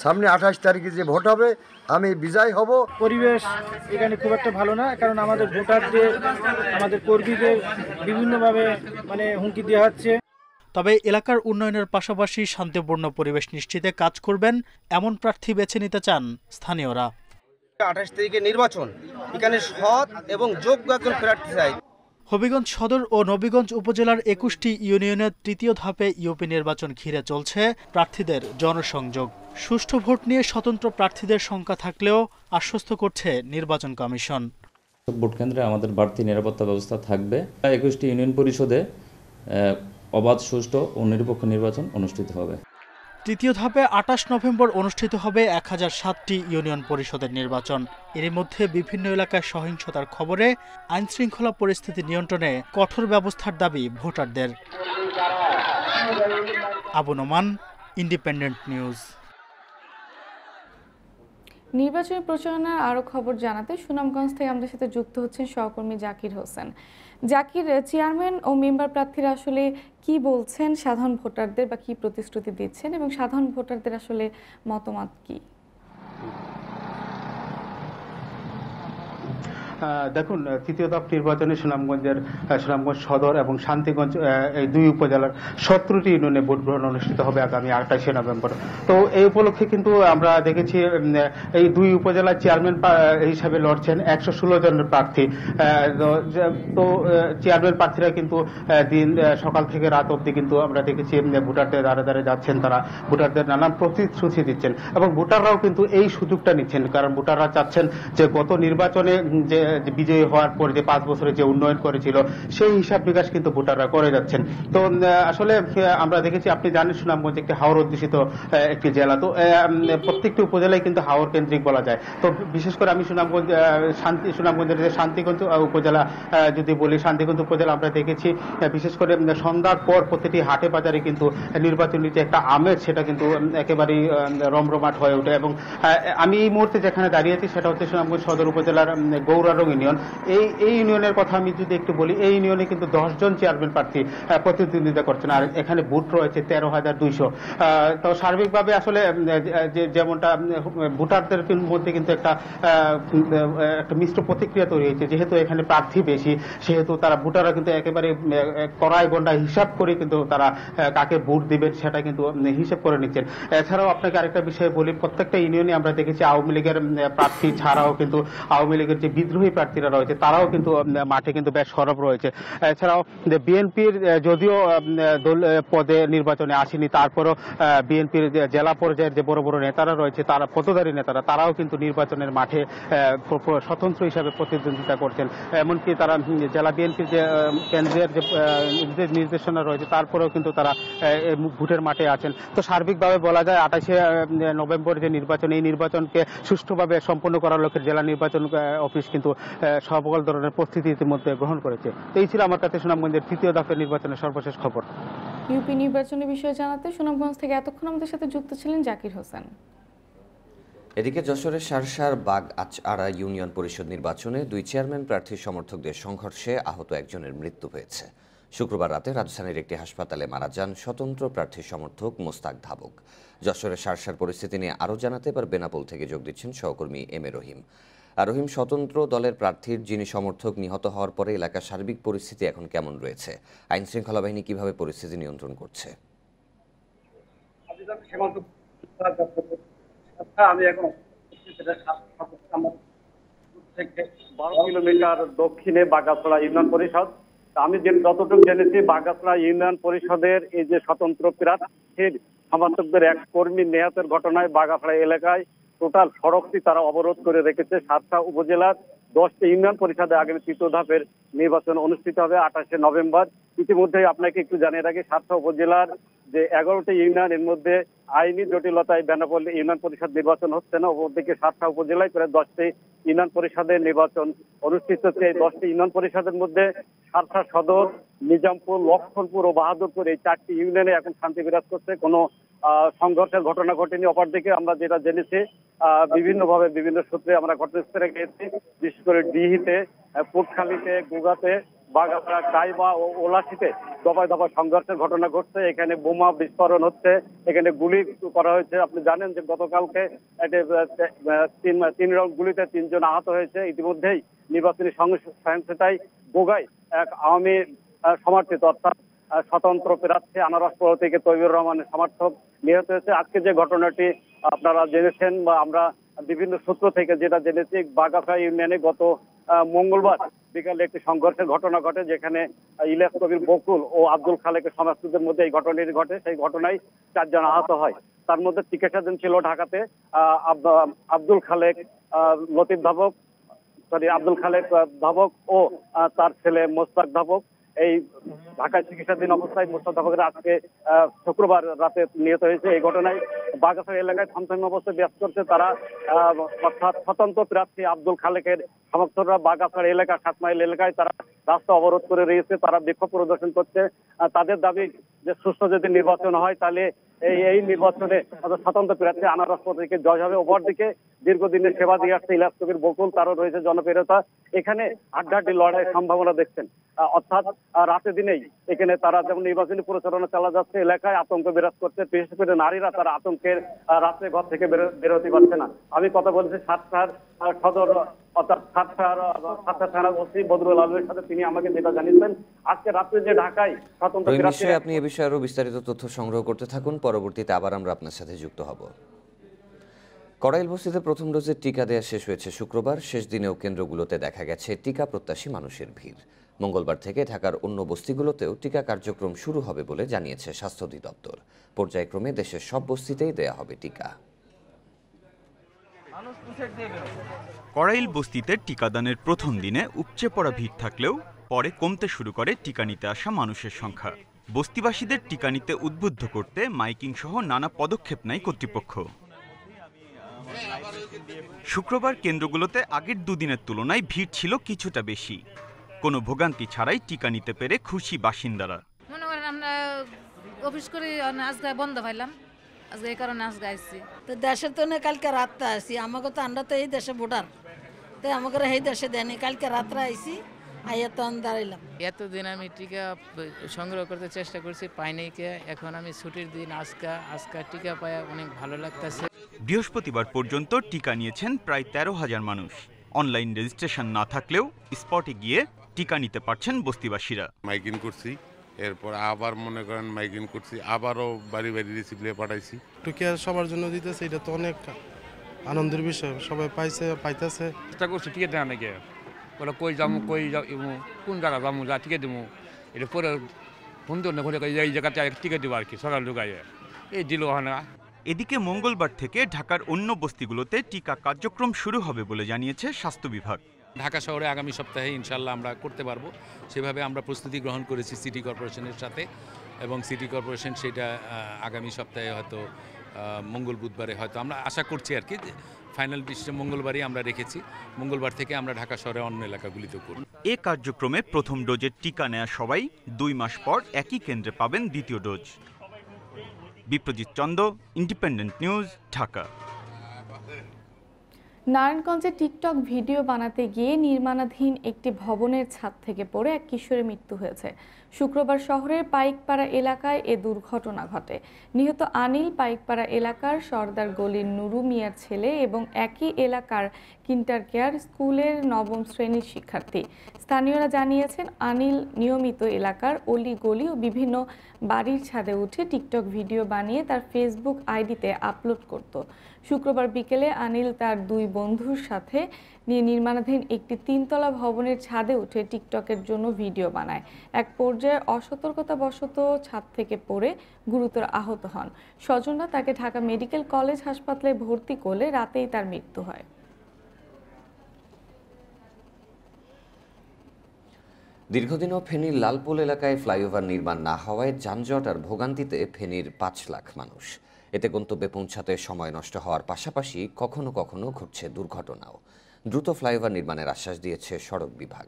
সামনে 28 তারিখে যে ভোট হবে আমি বিজয় হব। পরিবেশ এখানে খুব একটা ভালো না, কারণ আমাদের ভোটারদের, আমাদের কর্মীদের বিভিন্নভাবে হুমকি দেওয়া হচ্ছে। তবে এলাকার উন্নয়নের পাশাপাশি শান্তিপূর্ণ পরিবেশ নিশ্চিতে কাজ করবেন এমন প্রার্থী বেছে নিতে চান স্থানীয়রা। 28 তারিখে নির্বাচন, এখানে সৎ এবং যোগ্য একজন প্রার্থী চাই। হবিগঞ্জ সদর ও নবীগঞ্জ উপজেলার 21টি ইউনিয়নের তৃতীয় ধাপে ইউপি নির্বাচন ঘিরে চলছে প্রার্থীদের জনসংযোগ। সুষ্ঠু ভোট নিয়ে স্বতন্ত্র প্রার্থীদের সংখ্যা থাকলেও আশ্বস্ত করছে নির্বাচন কমিশন। ভোট কেন্দ্রে আমাদের বাড়তি নিরাপত্তা ব্যবস্থা থাকবে। 21টি ইউনিয়ন পরিষদে অবাধ, সুষ্ঠু ও নিরপেক্ষ নির্বাচন অনুষ্ঠিত হবে। তৃতীয় ধাপে ২৮ নভেম্বর অনুষ্ঠিত হবে ১০৭টি ইউনিয়ন পরিষদের নির্বাচন। এর মধ্যে বিভিন্ন এলাকায় সহিংসতার খবরে আইনশৃঙ্খলা পরিস্থিতি নিয়ন্ত্রণে কঠোর ব্যবস্থার দাবি ভোটারদের। Abu Noman, independent news. নির্বাচনী প্রচারণার আরও খবর জানাতে সুনামগঞ্জ থেকে আমাদের সাথে যুক্ত হচ্ছেন সহকর্মী জাকির হোসেন। জাকির, চেয়ারম্যান ও মেম্বার প্রার্থীরা আসলে কি বলছেন সাধারণ ভোটারদের, বা কি প্রতিশ্রুতি দিচ্ছেন, এবং সাধারণ ভোটারদের আসলে মতামত কি? দেখুন, তৃতীয় ধাপ নির্বাচনে সুনামগঞ্জ সদর এবং শান্তিগঞ্জ এই দুই উপজেলার 17টি ইউনিয়নে ভোট গ্রহণ অনুষ্ঠিত হবে আগামী 28শে নভেম্বর। তো এই উপলক্ষে কিন্তু আমরা দেখেছি এই দুই উপজেলার চেয়ারম্যান হিসাবে লড়ছেন 116 জনের প্রার্থী। তো চেয়ারম্যান প্রার্থীরা কিন্তু দিন সকাল থেকে রাত অবধি কিন্তু আমরা দেখেছি ভোটারদের দ্বারে দ্বারে যাচ্ছেন, তারা ভোটারদের নানান প্রতিশ্রুতি দিচ্ছেন এবং ভোটাররাও কিন্তু এই সুযোগটা নিচ্ছেন, কারণ ভোটাররা চাচ্ছেন যে গত নির্বাচনে যে বিজয়ী হওয়ার পর যে 5 বছরে যে উন্নয়ন করেছিল সেই হিসাব নিকাশ কিন্তু ভোটাররা করে যাচ্ছেন। তো আসলে আমরা দেখেছি, আপনি জানেন সুনামগঞ্জ একটি হাওর অধ্যুষিত একটি জেলা, তো প্রত্যেকটি উপজেলায় কিন্তু হাওর কেন্দ্রিক বলা যায়। তো বিশেষ করে আমি সুনামগঞ্জের যে শান্তিগঞ্জ উপজেলা যদি বলি, শান্তিগঞ্জ উপজেলা আমরা দেখেছি বিশেষ করে সন্ধ্যার পর প্রতিটি হাটে বাজারে কিন্তু নির্বাচনী যে একটা আমেজ সেটা কিন্তু একেবারেই রমরমাট হয়ে ওঠে। এবং আমি এই মুহূর্তে যেখানে দাঁড়িয়েছি সেটা হচ্ছে সুনামগঞ্জ সদর উপজেলার গৌরারং ইউনিয়ন। এই ইউনিয়নের কথা আমি যদি একটু বলি, এই ইউনিয়নে কিন্তু 10 জন চেয়ারম্যান প্রার্থী প্রতিদ্বন্দ্বিতা করছেন, আর এখানে ভোট রয়েছে 13,200। তো সার্বিকভাবে আসলে যেমনটা ভোটারদের মধ্যে কিন্তু একটা মিশ্র প্রতিক্রিয়া তৈরি হয়েছে, যেহেতু এখানে প্রার্থী বেশি সেহেতু তারা ভোটাররা কিন্তু একেবারে কড়াই গন্ডা হিসাব করে কিন্তু তারা কাকে ভোট দিবেন সেটা কিন্তু হিসেব করে নিচ্ছেন। এছাড়াও আপনাকে আরেকটা বিষয় বলি, প্রত্যেকটা ইউনিয়নে আমরা দেখেছি আওয়ামী লীগের প্রার্থী ছাড়াও কিন্তু আওয়ামী লীগের যে বিদ্রোহী প্রার্থীরা রয়েছে তারাও কিন্তু মাঠে কিন্তু বেশ সরব রয়েছে। এছাড়াও বিএনপির যদিও পদে নির্বাচনে আসেনি, তারপরও বিএনপির জেলা পর্যায়ের যে বড় বড় নেতারা রয়েছে, তারা পদধারী নেতারা, তারাও কিন্তু নির্বাচনের মাঠে স্বতন্ত্র হিসাবে প্রতিদ্বন্দ্বিতা করছেন। এমনকি তারা জেলা বিএনপির যে কেন্দ্রের যে নির্দেশনা রয়েছে তারপরেও কিন্তু তারা ভোটের মাঠে আছেন। তো সার্বিকভাবে বলা যায় 28শে নভেম্বর যে নির্বাচন, এই নির্বাচনকে সুষ্ঠুভাবে সম্পন্ন করার লক্ষ্যে জেলা নির্বাচন অফিস কিন্তু সকল ধরনের প্রস্তুতি ইতিমধ্যে গ্রহণ করেছে। এই ছিল আমার কাছে সুনামগঞ্জের তৃতীয় ধাপের নির্বাচনের সর্বশেষ খবর। ইউপি নির্বাচনের বিষয়ে জানাতে সুনামগঞ্জ থেকে এতক্ষণ আমাদের সাথে যুক্ত ছিলেন জাকির হোসেন। এদিকে যশোরের সারসার বাগআচআড়া ইউনিয়ন পরিষদ নির্বাচনে 2 চেয়ারম্যান প্রার্থীর সমর্থকদের সংঘর্ষে আহত একজনের মৃত্যু হয়েছে। শুক্রবার রাতে রাজধানীর একটি হাসপাতালে মারা যান স্বতন্ত্র প্রার্থীর সমর্থক মোস্তাক ধাবক। যশোরের সারসার পরিস্থিতি নিয়ে আরও জানাতে এবার বেনাপোল থেকে যোগ দিচ্ছেন সহকর্মী এম এ রহিম। রহিম, স্বতন্ত্র দলের প্রার্থীর যিনি সমর্থক নিহত হওয়ার পরে এলাকার সার্বিক পরিস্থিতি এখন কেমন রয়েছে? আইন শৃঙ্খলা বাহিনী কিভাবে পরিস্থিতি নিয়ন্ত্রণ করছে? আমি এখন 12 কিলোমিটার দক্ষিণে বাগাছড়া ইউনিয়ন পরিষদ। আমি যতটুকু জেনেছি, বাগাছড়া ইউনিয়ন পরিষদের এই যে স্বতন্ত্র প্রার্থীর সমর্থকদের এক কর্মী নিহতের ঘটনায় বাগাছড়া এলাকায় টোটাল সড়কটি তারা অবরোধ করে রেখেছে। সাতটা উপজেলার 10টি ইউনিয়ন পরিষদে আগামী তৃতীয় ধাপের নির্বাচন অনুষ্ঠিত হবে 28শে নভেম্বর। ইতিমধ্যে আপনাকে একটু জানিয়ে রাখি, সাতটা উপজেলার যে 11টি ইউনিয়ন, এর মধ্যে আইনি জটিলতায় বেনাপোল ইউনিয়ন পরিষদ নির্বাচন হচ্ছে না। অপরদিকে 7টা উপজেলায় প্রায় 10টি ইউনিয়ন পরিষদের নির্বাচন অনুষ্ঠিত হচ্ছে। এই 10টি ইউনিয়ন পরিষদের মধ্যে সারসা সদর, নিজামপুর, লক্ষ্মণপুর ও বাহাদুরপুর এই 4টি ইউনিয়নে এখন শান্তি বিরাজ করছে, কোনো সংঘর্ষের ঘটনা ঘটেনি। অপরদিকে আমরা যেটা জেনেছি, বিভিন্নভাবে বিভিন্ন সূত্রে আমরা ঘটনাস্থলে গিয়েছি, বিশেষ করে ডিহিতে, পুটখালীতে, গুগাতে, বাগাছড়া, কাইবা ও ওলাশিতে দফায় দফায় সংঘর্ষের ঘটনা ঘটছে। এখানে বোমা বিস্ফোরণ হচ্ছে, এখানে গুলি করা হয়েছে। আপনি জানেন যে গতকালকে 3 রাউন্ড গুলিতে 3 জন আহত হয়েছে। ইতিমধ্যেই নির্বাচনী সহিংসতায় বোগায় এক আওয়ামী সমর্থিত অর্থাৎ স্বতন্ত্র প্রার্থী আনারস প্রতীকে তৈবুর রহমানের সমর্থক নিহত হয়েছে। আজকে যে ঘটনাটি আপনারা জেনেছেন বা আমরা বিভিন্ন সূত্র থেকে যেটা জেনেছি, বাগাছড়া ইউনিয়নে গত মঙ্গলবার বিকালে একটি সংঘর্ষের ঘটনা ঘটে, যেখানে ইলিয়াস কবির বকুল ও আব্দুল খালেকের সমর্থকদের মধ্যে এই ঘটনাটি ঘটে। সেই ঘটনায় 4 জন আহত হয়। তার মধ্যে চিকিৎসাধীন ছিল ঢাকাতে আব্দুল খালেক ধাবক ও তার ছেলে মোস্তাক ধাবক। এই ঢাকায় চিকিৎসাধীন অবস্থায় মোস্তফা হকের আজকে শুক্রবার রাতে নিহত হয়েছে। এই ঘটনায় বাগাছড়া এলাকায় থমথমে অবস্থায় বিরাজ করছে তারা, অর্থাৎ স্বতন্ত্র প্রার্থী আব্দুল খালেকের সমর্থকরা বাগাছড়া এলাকা 7 মাইল এলাকায় তারা রাস্তা অবরোধ করে রয়েছে, তারা বিক্ষোভ প্রদর্শন করছে। তাদের দাবি যে সুষ্ঠু যদি নির্বাচন হয় তাহলে এই নির্বাচনে স্বতন্ত্র প্রার্থী আনারস প্রতীকে জয় হবে। অপরদিকে দীর্ঘদিনের সেবা দিয়ে আসছে ইলিয়াস কবির বকুল, তারও রয়েছে জনপ্রিয়তা। এখানে হাড্ডাহাড্ডি লড়াইয়ের সম্ভাবনা দেখছেন, অর্থাৎ রাতে দিনেই এখানে তারা যেমন নির্বাচনী প্রচারণা চালা যাচ্ছে, এলাকায় আতঙ্ক বিরাজ করছে, বিশেষ করে নারীরা তারা আতঙ্কের রাত্রে ঘর থেকে বেরোতে পারছে না। আমি কথা বলছি সাতক্ষীরার সদর অর্থাৎ সাতক্ষীরা থানার ওসি বদরুল আলমের সাথে, তিনি আমাকে যেটা জানিয়েছেন আজকে রাত্রে যে ঢাকায় স্বতন্ত্র প্রার্থী। আপনি এ বিষয়ে আরো বিস্তারিত তথ্য সংগ্রহ করতে থাকুন, পরবর্তীতে আবার আমরা আপনার সাথে যুক্ত হব। কড়াইল বস্তিতে প্রথম ডোজের টিকা দেওয়া শেষ হয়েছে শুক্রবার। শেষ দিনেও কেন্দ্রগুলোতে দেখা গেছে টিকা প্রত্যাশী মানুষের ভিড়। মঙ্গলবার থেকে ঢাকার অন্য বস্তিগুলোতেও টিকা কার্যক্রম শুরু হবে বলে জানিয়েছে স্বাস্থ্য অধিদপ্তর। পর্যায়ক্রমে দেশের সব বস্তিতেই দেয়া হবে টিকা। কড়াইল বস্তিতে টিকাদানের প্রথম দিনে উপচে পড়া ভিড় থাকলেও পরে কমতে শুরু করে টিকা নিতে আসা মানুষের সংখ্যা। বস্তিবাসীদের টিকা নিতে উদ্বুদ্ধ করতে মাইকিং সহ নানা পদক্ষেপ নেয় কর্তৃপক্ষ। শুক্রবার কেন্দ্রগুলোতে আগের দুদিনের তুলনায় ভিড় ছিল কিছুটা বেশি। কোনো ভোগান্তি ছাড়াই টিকা নিতে পেরে খুশি বাসিন্দারা। মনে করেন আমরা অফিস করে আজকে বন্ধ পাইলাম, আজকে এই কারণে আজকে আসছি। তো দেশের তো কালকে রাত্রে আসি, আমাকে তো আমরা তো এই দেশে ভোটার, তাই আমাকে এই দেশে দেয়নি, কালকে রাত্রে আইসি, আইয়া তো দাঁড়াইলাম। এতদিন আমি টিকা সংগ্রহ করতে চেষ্টা করছি, পাইনি কে, এখন আমি ছুটির দিন আজকে টিকা পাওয়া অনেক ভালো লাগতেছে। বৃহস্পতিবার পর্যন্ত টিকা নিয়েছেন প্রায় 13,000 মানুষ। অনলাইন রেজিস্ট্রেশন না থাকলেও স্পটে গিয়ে টিকা নিতে পারছেন বস্তিবাসীরা। মাইকিং করছি, এরপর আবার মনে করেন মাইকিং করছি, আবারও বাড়ি বাড়ি রিসিভ নিয়ে পাঠাইছি। টিকা সবার জন্য দিতেছে, এটা তো অনেক আনন্দের বিষয়, সবাই পাইতেছে। চেষ্টা করছি টিকা দেওয়া নাকি, বলে কই যাবো কোন জায়গা যাবো, যা টিকা দেবো, এটা পরে ফোন তো ঘুরে এই জায়গাতে টিকা দেবো আর কি, সকাল ঢুকাই এই দিল না। এদিকে মঙ্গলবার থেকে ঢাকার অন্য বস্তিগুলোতে টিকা কার্যক্রম শুরু হবে বলে জানিয়েছে স্বাস্থ্য বিভাগ। ঢাকা শহরে আগামী সপ্তাহে ইনশাল্লাহ আমরা করতে পারবো, সেভাবে আমরা প্রস্তুতি গ্রহণ করেছি সিটি কর্পোরেশনের সাথে, এবং সিটি কর্পোরেশন সেটা আগামী সপ্তাহে হয়তো মঙ্গল বুধবারে হয়তো আমরা আশা করছি আর কি, ফাইনাল ডিসিশন মঙ্গলবারই আমরা রেখেছি। মঙ্গলবার থেকে আমরা ঢাকা শহরে অন্য এলাকাগুলিতে করব। এ কার্যক্রমে প্রথম ডোজের টিকা নেয়া সবাই 2 মাস পর একই কেন্দ্রে পাবেন দ্বিতীয় dose. Biprajit Chanda, Independent news, Dhaka. নারায়ণগঞ্জে টিকটক ভিডিও বানাতে গিয়ে নির্মাণাধীন একটি ভবনের ছাদ থেকে পড়ে এক কিশোরের মৃত্যু হয়েছে। শুক্রবার শহরের পাইকপাড়া এলাকায় এ দুর্ঘটনা ঘটে। নিহত আনিল পাইকপাড়া এলাকার সর্দার গলির নুরু মিয়ার ছেলে এবং একই এলাকার কিন্টার কেয়ার স্কুলের 9ম শ্রেণীর শিক্ষার্থী। স্থানীয়রা জানিয়েছেন আনিল নিয়মিত এলাকার অলি গলি ও বিভিন্ন বাড়ির ছাদে উঠে টিকটক ভিডিও বানিয়ে তার ফেসবুক আইডিতে আপলোড করত। শুক্রবার বিকেলে আনিল তার 2 বন্ধুর সাথে নিয়ে নির্মাণাধীন একটি 3তলা ভবনের ছাদে উঠে টিকটকের জন্য ভিডিও বানায়। এক পর্যায়ে অসতর্কতাবশত ছাদ থেকে পড়ে গুরুতর আহত হন। স্বজনরা তাকে ঢাকা মেডিকেল কলেজ হাসপাতালে ভর্তি করলে রাতেই তার মৃত্যু হয়। দীর্ঘদিনও ফেনীর লালপুল এলাকায় ফ্লাইওভার নির্মাণ না হওয়ায় যানজট আর ভোগান্তিতে ফেনীর 5 লাখ মানুষ। এতে গন্তব্যে পৌঁছাতে সময় নষ্ট হওয়ার পাশাপাশি কখনো কখনো ঘটছে দুর্ঘটনাও। দ্রুত ফ্লাইওভার নির্মাণের আশ্বাস দিয়েছে সড়ক বিভাগ।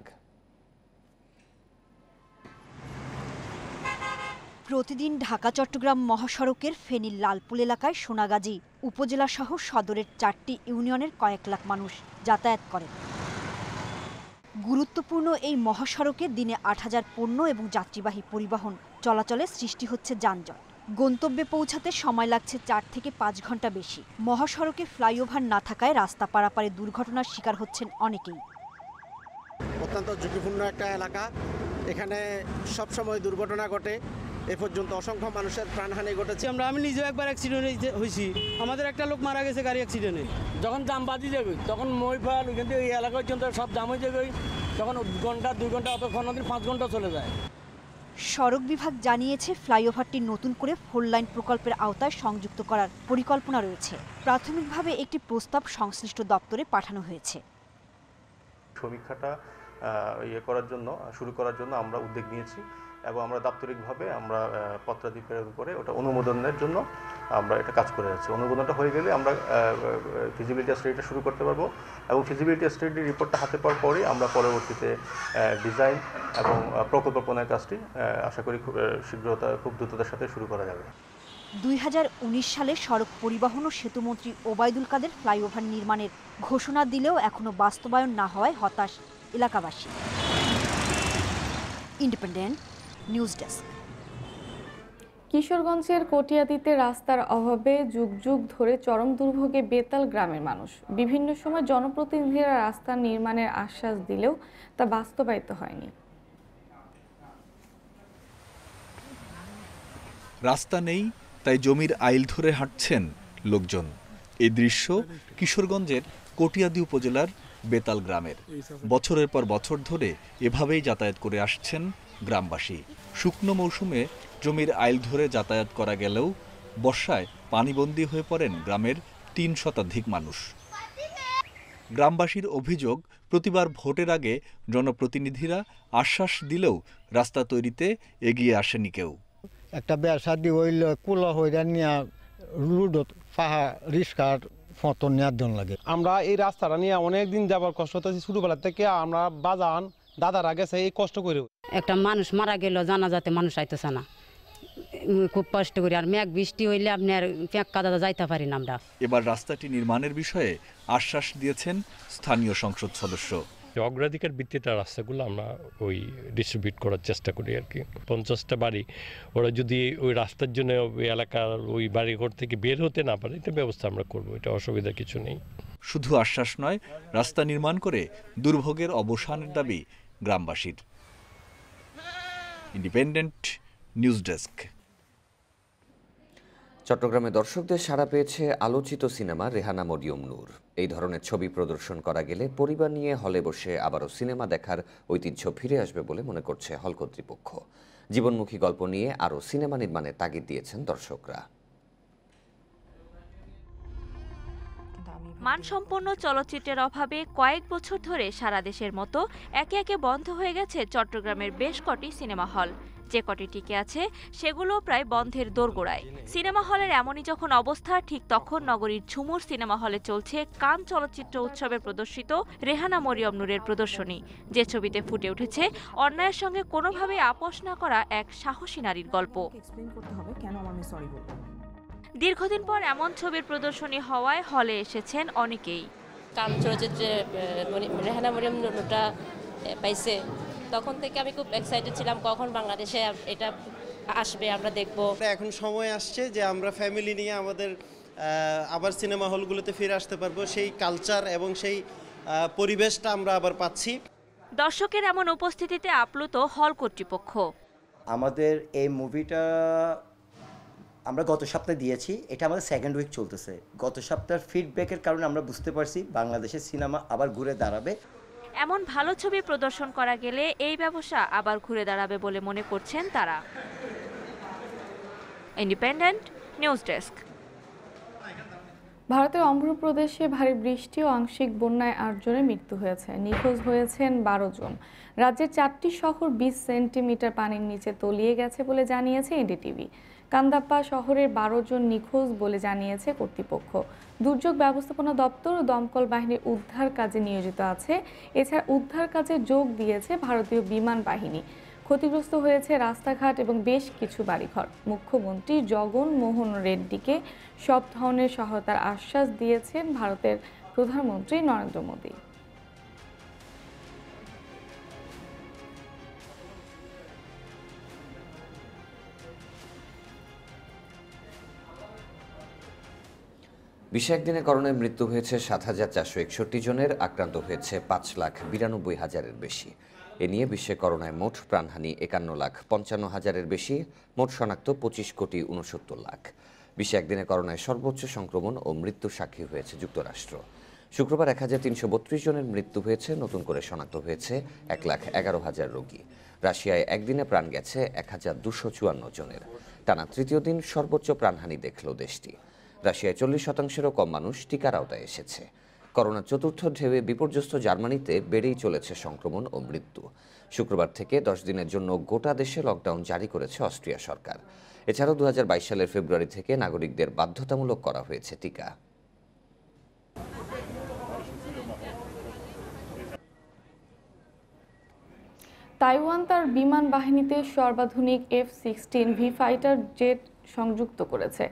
প্রতিদিন ঢাকা চট্টগ্রাম মহাসড়কের ফেনীর লালপুল এলাকায় সোনাগাজী উপজেলা সহ সদরের 4টি ইউনিয়নের কয়েক লাখ মানুষ যাতায়াত করেন। গুরুত্বপূর্ণ এই মহাসড়কে দিনে 8000 পণ্য এবং যাত্রীবাহী পরিবহন চলাচলে সৃষ্টি হচ্ছে যানজট। গন্তব্যে পৌঁছাতে সময় লাগছে 4 থেকে 5 ঘন্টা বেশি। মহাসড়কে ফ্লাইওভার না থাকায় রাস্তা পারাপারে দুর্ঘটনার শিকার হচ্ছেন অনেকেই। অত্যন্ত ঝুঁকিপূর্ণ একটা এলাকা, এখানে সবসময় দুর্ঘটনা ঘটে। এ পর্যন্ত অসংখ্য মানুষের প্রাণহানি ঘটেছে। আমি নিজেও একবার অ্যাক্সিডেন্টে হয়েছি, আমাদের একটা লোক মারা গেছে গাড়ি অ্যাক্সিডেন্টে। যখন জাম বাজি যাবে তখন মহিফাল ওইখান থেকে এই এলাকার জন্য সব জাম হয়ে যাবে, তখন ঘন্টা 2 ঘন্টা অতক্ষণ 5 ঘন্টা চলে যায়। সড়ক বিভাগ জানিয়েছে ফ্লাইওভারটি নতুন করে 4 লাইন প্রকল্পের আওতায় সংযুক্ত করার পরিকল্পনা রয়েছে। প্রাথমিকভাবে একটি প্রস্তাব সংশ্লিষ্ট দপ্তরে পাঠানো হয়েছে। সমীক্ষাটা শুরু করার জন্য আমরা উদ্যোগ নিয়েছি এবং আমরা দাপ্তরিকভাবে আমরা পত্রাদি প্রেরণ করে ওটা অনুমোদনের জন্য আমরা এটা কাজ করে যাচ্ছি। অনুমোদনটা হয়ে গেলে আমরা ফিজিবিলিটি স্টাডিটা শুরু করতে পারবো এবং ফিজিবিলিটি স্টাডি রিপোর্টটা হাতে পাওয়ার পরেই আমরা পরবর্তীতে ডিজাইন এবং প্রকল্প প্রণয়নের কাজটি আশা করি খুব দ্রুততার সাথে শুরু করা যাবে। 2019 সালে সড়ক পরিবহন ও সেতুমন্ত্রী ওবায়দুল কাদের ফ্লাইওভার নির্মাণের ঘোষণা দিলেও এখনো বাস্তবায়ন না হওয়ায় হতাশ এলাকাবাসী। Independent news desk. কিশোরগঞ্জের কটিয়াদীতে রাস্তার অভাবে যুগ যুগ ধরে চরম দুর্ভোগে বেতাল গ্রামের মানুষ। বিভিন্ন সময় জনপ্রতিনিধিরা রাস্তা নির্মাণের আশ্বাস দিলেও তা বাস্তবায়িত হয়নি। রাস্তা নেই, তাই জমির আইল ধরে হাঁটছেন লোকজন। এই দৃশ্য কিশোরগঞ্জের কটিয়াদী উপজেলার বেতাল গ্রামের। বছরের পর বছর ধরে এভাবেই যাতায়াত করে আসছেন গ্রামবাসী। শুকনো মৌসুমে জমির আইল ধরে যাতায়াত করা গেলেও বর্ষায় পানিবন্দী হয়ে পড়েন গ্রামের ৩ শতাধিক মানুষ। গ্রামবাসীর অভিযোগ, প্রতিবার ভোটের আগে জনপ্রতিনিধিরা আশ্বাস দিলেও রাস্তা তৈরিতে এগিয়ে আসেনি কেউ। একটা বেসাদি হইল কুলা হইরা নিয়ে লুডো পাহা রিস্কার ফতন নেওয়ার জন্য লাগে। আমরা এই রাস্তাটা নিয়ে অনেক দিন যাবার কষ্ট হতেছি, ছোটবেলা থেকে আমরা বাজান দাদারা গেছে এই কষ্ট করে। একটা মানুষ মারা গেল, জানা যাতে মানুষ আইতেছে না, খুব কষ্ট করি। আর মেঘ বৃষ্টি হইলে আপনার পেঁক কাদা যাইতে পারি না আমরা। এবার রাস্তাটি নির্মাণের বিষয়ে আশ্বাস দিয়েছেন স্থানীয় সংসদ সদস্য। অগ্রাধিকার ভিত্তিতে রাস্তাগুলো আমরা ওই ডিস্ট্রিবিউট করার চেষ্টা করি আর কি। 50টা বাড়ি ওরা যদি ওই রাস্তার জন্য ওই এলাকার ওই বাড়িঘর থেকে বের হতে না পারে, এটা ব্যবস্থা আমরা করবো, এটা অসুবিধা কিছু নেই। শুধু আশ্বাস নয়, রাস্তা নির্মাণ করে দুর্ভোগের অবসানের দাবি গ্রামবাসীর। Independent news desk. চট্টগ্রামে দর্শকদের সাড়া পেয়েছে আলোচিত সিনেমা রেহানা মরিয়ম নূর। এই ধরনের ছবি প্রদর্শন করা গেলে পরিবার নিয়ে হলে বসে আবারও সিনেমা দেখার ঐতিহ্য ফিরে আসবে বলে মনে করছে হল কর্তৃপক্ষ। জীবনমুখী গল্প নিয়ে আরও সিনেমা নির্মাণের তাগিদ দিয়েছেন দর্শকরা। মানসম্পন্ন চলচ্চিত্রের অভাবে কয়েক বছর ধরে সারা দেশের মতো একে একে বন্ধ হয়ে গেছে চট্টগ্রামের বেশ কটি সিনেমা হল। যে কটি টিকে আছে সেগুলো প্রায় বন্ধের দোরগোড়ায়। সিনেমা হলের এমনই যখন অবস্থা, ঠিক তখন নগরীর ঝুমুর সিনেমা হলে চলছে কান চলচ্চিত্র উৎসবে প্রদর্শিত রেহানা মরিয়ম নূরের প্রদর্শনী, যে ছবিতে ফুটে উঠেছে অন্যায়ের সঙ্গে কোনোভাবে আপোষ না করা এক সাহসী নারীর গল্প। দীর্ঘদিন পর এমন ছবির প্রদর্শনী হওয়ায় হলে এসেছেন অনেকেই। কান চলচ্চিত্রে রেহানা মরিয়ম নূরটা পাইছে, তখন থেকে আমি খুব এক্সাইটেড ছিলাম কখন বাংলাদেশে এটা আসবে, আমরা দেখব। এখন সময় আসছে যে আমরা ফ্যামিলি নিয়ে আমাদের আবার সিনেমা হলগুলোতে ফিরে আসতে পারবো। সেই কালচার এবং সেই পরিবেশটা আমরা আবার পাচ্ছি। দর্শকের এমন উপস্থিতিতে আপ্লুত হল কর্তৃপক্ষ। আমাদের এই মুভিটা আমরা গত সপ্তাহে দিয়েছি, এটা আমাদের সেকেন্ড উইক চলতেছে। গত সপ্তাহের ফিডব্যাকের কারণে আমরা বুঝতে পারছি বাংলাদেশের সিনেমা আবার ঘুরে দাঁড়াবে। এমন ভালো ছবি প্রদর্শন করা গেলে এই ব্যবসা আবার ঘুরে দাঁড়াবে বলে মনে করছেন তারা। Independent news desk. ভারতের অন্ধ্রপ্রদেশে ভারী বৃষ্টি ও আংশিক বন্যায় 8 জনের মৃত্যু হয়েছে। নিখোঁজ হয়েছেন 12 জন। রাজ্যের 4টি শহর 20 সেন্টিমিটার পানির নিচে তলিয়ে গেছে বলে জানিয়েছে এনডিটিভি। কান্দাপ্পা শহরের 12 জন নিখোঁজ বলে জানিয়েছে কর্তৃপক্ষ। দুর্যোগ ব্যবস্থাপনা দপ্তর ও দমকল বাহিনীর উদ্ধার কাজে নিয়োজিত আছে। এছাড়া উদ্ধার কাজে যোগ দিয়েছে ভারতীয় বিমান বাহিনী। ক্ষতিগ্রস্ত হয়েছে রাস্তাঘাট এবং বেশ কিছু বাড়িঘর। মুখ্যমন্ত্রী জগন মোহন রেড্ডিকে সব ধরনের সহায়তার আশ্বাস দিয়েছেন ভারতের প্রধানমন্ত্রী নরেন্দ্র মোদী। বিশ্বে একদিনে করোনায় মৃত্যু হয়েছে ৭,৪৬১ জনের, আক্রান্ত হয়েছে ৫,৯২,০০০-এর বেশি। এ নিয়ে বিশ্বে করোনায় মোট প্রাণহানি ৫১,৫৫,০০০-এর বেশি, মোট শনাক্ত ২৫,৬৯,০০,০০০। বিশ্বে একদিনে করোনায় সর্বোচ্চ সংক্রমণ ও মৃত্যু সাক্ষী হয়েছে যুক্তরাষ্ট্র। শুক্রবার ১,৩৩২ জনের মৃত্যু হয়েছে, নতুন করে শনাক্ত হয়েছে ১,১১,০০০ রোগী। রাশিয়ায় একদিনে প্রাণ গেছে ১,২৫৪ জনের। টানা তৃতীয় দিন সর্বোচ্চ প্রাণহানি দেখল দেশটি। রাশিয়ায় ৪০%-ও কম মানুষ টিকার আওতায় এসেছে। করোনার চতুর্থ ঢেউয়ে বিপর্যস্ত জার্মানিতে বেড়েই চলেছে সংক্রমণ ও মৃত্যু। শুক্রবার থেকে 10 দিনের জন্য গোটা দেশে লকডাউন জারি করেছে অস্ট্রিয়া সরকার। এছাড়াও 2022 সালের ফেব্রুয়ারি থেকে নাগরিকদের বাধ্যতামূলক করা হয়েছে টিকা। তাইওয়ান তার বিমান বাহিনীতে সর্বাধুনিক F-16V ফাইটার জেট সংযুক্ত করেছে।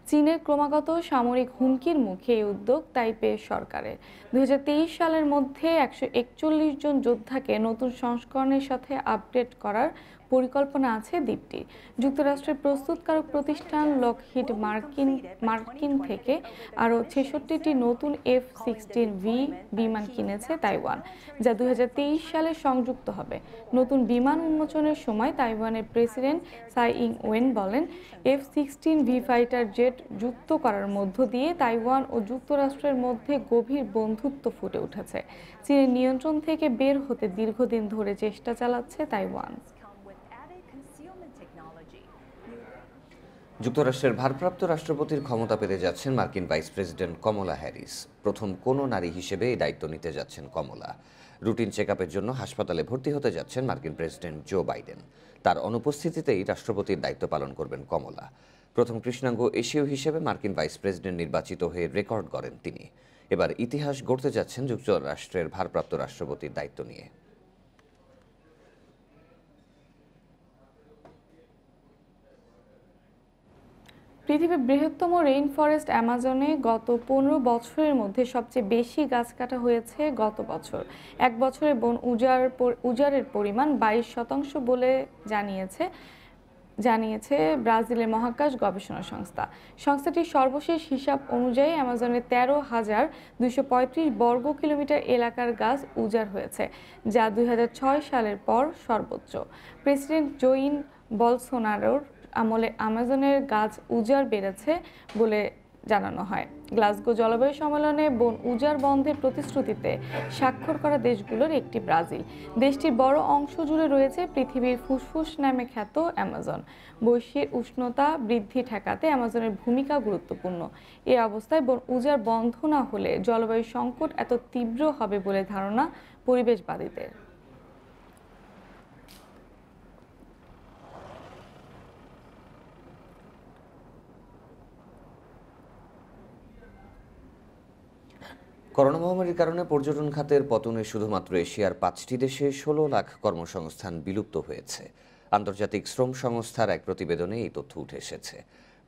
চীনের ক্রমাগত সামরিক হুমকির মুখে এই উদ্যোগ তাইপে সরকারের। 2023 সালের মধ্যে 141 জন যোদ্ধাকে নতুন সংস্করণের সাথে আপডেট করার পরিকল্পনা আছে দ্বীপটি। যুক্তরাষ্ট্রের প্রস্তুতকারক প্রতিষ্ঠান লকহিড মার্টিন থেকে আরও 66টি নতুন F-16V বিমান কিনেছে তাইওয়ান, যা 2023 সালে সংযুক্ত হবে। নতুন বিমান উন্মোচনের সময় তাইওয়ানের প্রেসিডেন্ট সাই ইং-ওয়েন বলেন, F-16V ফাইটার জেট যুক্ত করার মধ্য দিয়ে তাইওয়ান ও যুক্তরাষ্ট্রের মধ্যে গভীর বন্ধুত্ব ফুটে উঠেছে। চীনের নিয়ন্ত্রণ থেকে বের হতে দীর্ঘদিন ধরে চেষ্টা চালাচ্ছে তাইওয়ান। যুক্তরাষ্ট্রের ভারপ্রাপ্ত রাষ্ট্রপতির ক্ষমতা পেতে যাচ্ছেন মার্কিন ভাইস প্রেসিডেন্ট কমলা হ্যারিস। প্রথম কোনো নারী হিসেবে এই দায়িত্ব নিতে যাচ্ছেন কমলা। রুটিন চেকআপের জন্য হাসপাতালে ভর্তি হতে যাচ্ছেন মার্কিন প্রেসিডেন্ট জো বাইডেন। তার অনুপস্থিতিতেই রাষ্ট্রপতির দায়িত্ব পালন করবেন কমলা। প্রথম কৃষ্ণাঙ্গ এশীয় হিসেবে মার্কিন ভাইস প্রেসিডেন্ট নির্বাচিত হয়ে রেকর্ড গড়েন তিনি। এবার ইতিহাস গড়তে যাচ্ছেন যুক্তরাষ্ট্রের ভারপ্রাপ্ত রাষ্ট্রপতির দায়িত্ব নিয়ে। পৃথিবীর বৃহত্তম রেইন ফরেস্ট অ্যামাজনে গত 15 বছরের মধ্যে সবচেয়ে বেশি গাছ কাটা হয়েছে গত বছর। এক বছরে বন উজাড়ের পরিমাণ 22% বলে জানিয়েছে ব্রাজিলের মহাকাশ গবেষণা সংস্থা। সংস্থাটির সর্বশেষ হিসাব অনুযায়ী অ্যামাজনে 13,235 বর্গ কিলোমিটার এলাকার গাছ উজাড় হয়েছে, যা 2006 সালের পর সর্বোচ্চ। প্রেসিডেন্ট জোইন বলসোনারোর আমলে আমাজনের গাছ উজাড় বেড়েছে বলে জানানো হয়। গ্লাসগো জলবায়ু সম্মেলনে বন উজাড় বন্ধের প্রতিশ্রুতিতে স্বাক্ষর করা দেশগুলোর একটি ব্রাজিল। দেশটির বড় অংশ জুড়ে রয়েছে পৃথিবীর ফুসফুস নামে খ্যাত অ্যামাজন। বৈশ্বিক উষ্ণতা বৃদ্ধি ঠেকাতে অ্যামাজনের ভূমিকা গুরুত্বপূর্ণ। এই অবস্থায় বন উজাড় বন্ধ না হলে জলবায়ু সংকট এত তীব্র হবে বলে ধারণা পরিবেশবাদীদের। করোনা মহামারীর কারণে পর্যটন খাতের পতনে শুধুমাত্র এশিয়ার 5টি দেশে 16 লাখ কর্মসংস্থান বিলুপ্ত হয়েছে। আন্তর্জাতিক শ্রম সংস্থার এক প্রতিবেদনে এই তথ্য উঠে এসেছে।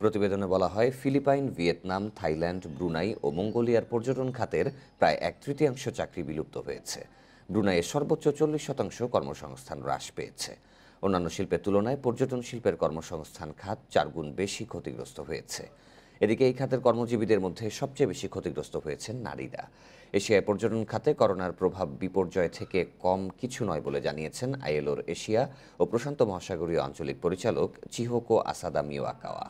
প্রতিবেদনে বলা হয়, ফিলিপাইন, ভিয়েতনাম, থাইল্যান্ড, ব্রুনাই ও মঙ্গোলিয়ার পর্যটন খাতের প্রায় 1/3 চাকরি বিলুপ্ত হয়েছে। ব্রুনাইয়ের সর্বোচ্চ 40% কর্মসংস্থান হ্রাস পেয়েছে। অন্যান্য শিল্পের তুলনায় পর্যটন শিল্পের কর্মসংস্থান খাত 4 গুণ বেশি ক্ষতিগ্রস্ত হয়েছে। এদিকে এই খাতের কর্মজীবীদের মধ্যে সবচেয়ে বেশি ক্ষতিগ্রস্ত হয়েছেন নারীরা। এশিয়ায় পর্যটন খাতে করোনার প্রভাব বিপর্যয় থেকে কম কিছু নয় বলে জানিয়েছেন আইএলওর এশিয়া ও প্রশান্ত মহাসাগরীয় আঞ্চলিক পরিচালক চিহোকো আসাদা মিওয়াকাওয়া।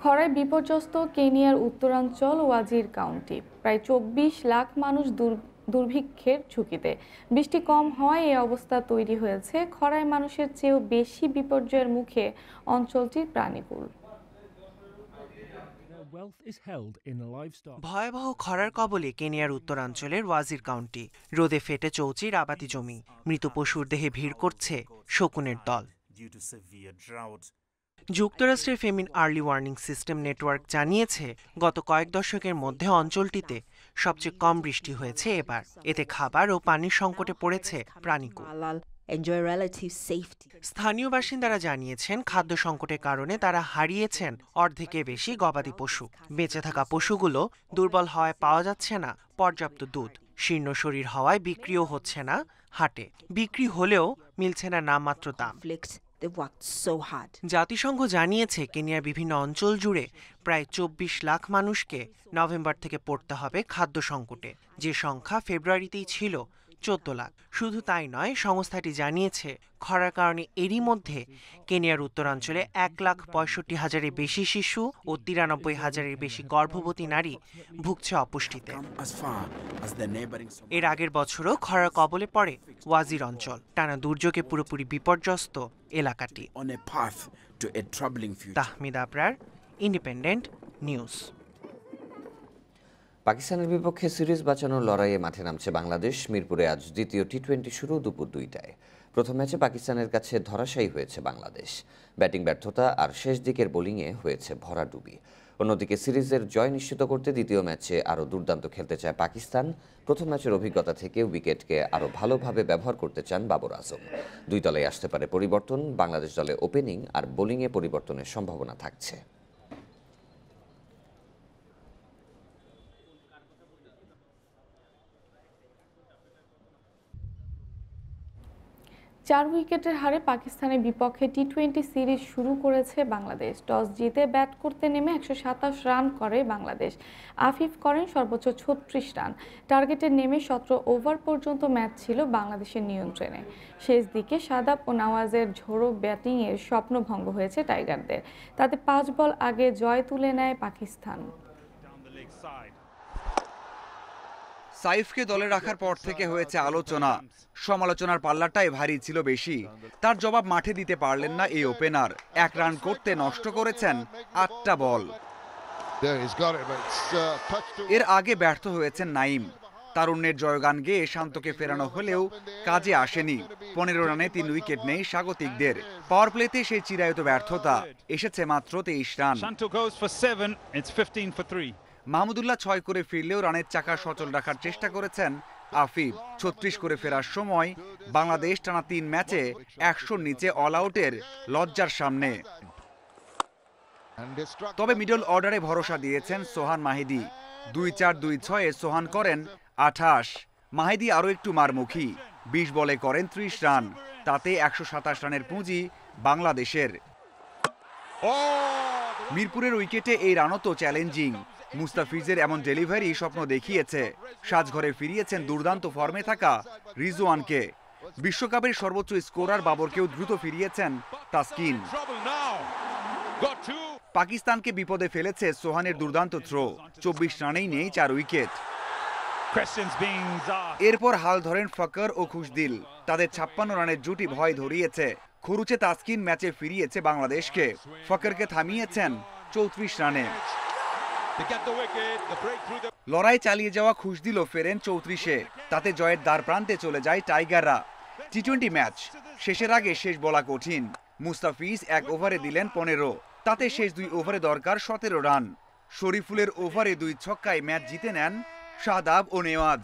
খরায় বিপর্যস্ত কেনিয়ার উত্তরাঞ্চল ওয়াজির কাউন্টি। প্রায় 24 লাখ মানুষ দুর্ভিক্ষের ঝুঁকিতে। বৃষ্টি কম হওয়ায় এই অবস্থা তৈরি হয়েছে। খরায় মানুষের চেয়েও বেশি বিপর্যয়ের মুখে অঞ্চলটির প্রাণীকুল। ভয়াবহ খরার কবলে কেনিয়ার উত্তরাঞ্চলের ওয়াজির কাউন্টি। রোদে ফেটে চৌচির আবাদি জমি, মৃত পশুর দেহে ভিড় করছে শকুনের দল। যুক্তরাষ্ট্রের famine early warning system network জানিয়েছে, গত কয়েক দশকের মধ্যে অঞ্চলটিতে সবচেয়ে কম বৃষ্টি হয়েছে এবার। এতে খাবার ও পানির সংকটে পড়েছে প্রাণীকুল। স্থানীয় বাসিন্দারা জানিয়েছেন, খাদ্য সংকটের কারণে তারা হারিয়েছেন অর্ধেকের বেশি গবাদি পশু। বেঁচে থাকা পশুগুলো দুর্বল হওয়ায় পাওয়া যাচ্ছে না পর্যাপ্ত দুধ। শীর্ণ শরীর হওয়ায় বিক্রিও হচ্ছে না হাটে। বিক্রি হলেও মিলছে না নামমাত্র দাম। জাতিসংঘ জানিয়েছে, কেনিয়ার বিভিন্ন অঞ্চল জুড়ে প্রায় 24 লাখ মানুষকে নভেম্বর থেকে পড়তে হবে খাদ্য সংকটে, যে সংখ্যা ফেব্রুয়ারিতেই ছিল 14 লাখ। শুধু তাই নয়, সংস্থাটি জানিয়েছে খরার কারণে এরই মধ্যে কেনিয়ার উত্তরাঞ্চলে 1,65,000-এর বেশি শিশু ও 93,000-এর বেশি গর্ভবতী নারী ভুগছে অপুষ্টিতে। এর আগের বছরও খরার কবলে পড়ে ওয়াজির অঞ্চল। টানা দুর্যোগে পুরোপুরি বিপর্যস্ত এলাকাটি। Tahmid Abrar, independent news. পাকিস্তানের বিপক্ষে সিরিজ বাঁচানোর লড়াইয়ে মাঠে নামছে বাংলাদেশ। মিরপুরে আজ দ্বিতীয় টি-20 শুরু দুপুর 2টায়। প্রথম ম্যাচে পাকিস্তানের কাছে ধরাশায়ী হয়েছে বাংলাদেশ। ব্যাটিং ব্যর্থতা আর শেষ দিকের বোলিংয়ে হয়েছে ভরাডুবি। অন্যদিকে সিরিজের জয় নিশ্চিত করতে দ্বিতীয় ম্যাচে আরও দুর্দান্ত খেলতে চায় পাকিস্তান। প্রথম ম্যাচের অভিজ্ঞতা থেকে উইকেটকে আরও ভালোভাবে ব্যবহার করতে চান বাবর আজম। দুই দলেই আসতে পারে পরিবর্তন। বাংলাদেশ দলে ওপেনিং আর বোলিংয়ে পরিবর্তনের সম্ভাবনা থাকছে। 4 উইকেটের হারে পাকিস্তানের বিপক্ষে টি-20 সিরিজ শুরু করেছে বাংলাদেশ। টস জিতে ব্যাট করতে নেমে 127 রান করে বাংলাদেশ। আফিফ করেন সর্বোচ্চ 36 রান। টার্গেটে নেমে 17 ওভার পর্যন্ত ম্যাচ ছিল বাংলাদেশের নিয়ন্ত্রণে। শেষ দিকে শাদাব ও নওয়াজের ঝোড়ো ব্যাটিংয়ের স্বপ্নভঙ্গ হয়েছে টাইগারদের। তাতে 5 বল আগে জয় তুলে নেয় পাকিস্তান। সাইফকে দলে রাখার পর থেকে হয়েছে আলোচনা, সমালোচনার পাল্লাটাই ভারী ছিল বেশি। তার জবাব মাঠে দিতে পারলেন না এই ওপেনার। 1 রান করতে নষ্ট করেছেন 8টা বল। এর আগে ব্যর্থ হয়েছেন নাইম। তারুণ্যের জয়গান গেয়ে শান্তকে ফেরানো হলেও কাজে আসেনি। 15 রানে 3 উইকেট নেই স্বাগতিকদের। পাওয়ার প্লেতে সেই চিরায়ত ব্যর্থতা, এসেছে মাত্র 23 রান। মাহমুদুল্লাহ 6 করে ফিরলেও রানের চাকা সচল রাখার চেষ্টা করেছেন আফিফ। 36 করে ফেরার সময় বাংলাদেশ টানা 3 ম্যাচে 100-র নিচে অল আউটের লজ্জার সামনে। তবে মিডল অর্ডারে ভরসা দিয়েছেন সোহান মাহিদি। 2-4-2-6-এ সোহান করেন 28। মাহিদি আরও একটু মারমুখী, 20 বলে করেন 30 রান। তাতে 127 রানের পুঁজি বাংলাদেশের। মিরপুরের উইকেটে এই রানও তো চ্যালেঞ্জিং। মুস্তাফিজের এমন ডেলিভারি স্বপ্ন দেখিয়েছে। সাজঘরে ফিরিয়েছেন দুর্দান্ত ফর্মে থাকা রিজওয়ানকে। বিশ্বকাপের সর্বোচ্চ স্কোরার বাবরকেও দ্রুত ফিরিয়েছেন তাসকিন। পাকিস্তানকে বিপদে ফেলেছে সোহানের দুর্দান্ত থ্রো। 24 রানেই নেই 4 উইকেট। এরপর হাল ধরেন ফকর ও খুশদিল। তাদের 56 রানের জুটি ভয় ধরিয়েছে। খরুচে তাসকিন ম্যাচে ফিরিয়েছে বাংলাদেশকে। ফকরকে থামিয়েছেন 34 রানে। লড়াই চালিয়ে যাওয়া খুশদিলও ফেরেন 34-এ। তাতে জয়ের দ্বার প্রান্তে চলে যায় টাইগাররা। টি-20 ম্যাচ শেষের আগে শেষ বলা কঠিন। মুস্তাফিজ 1 ওভারে দিলেন 15। তাতে শেষ 2 ওভারে দরকার 17 রান। শরীফুলের ওভারে 2 ছক্কায় ম্যাচ জিতে নেন শাদাব ও নেওয়াজ।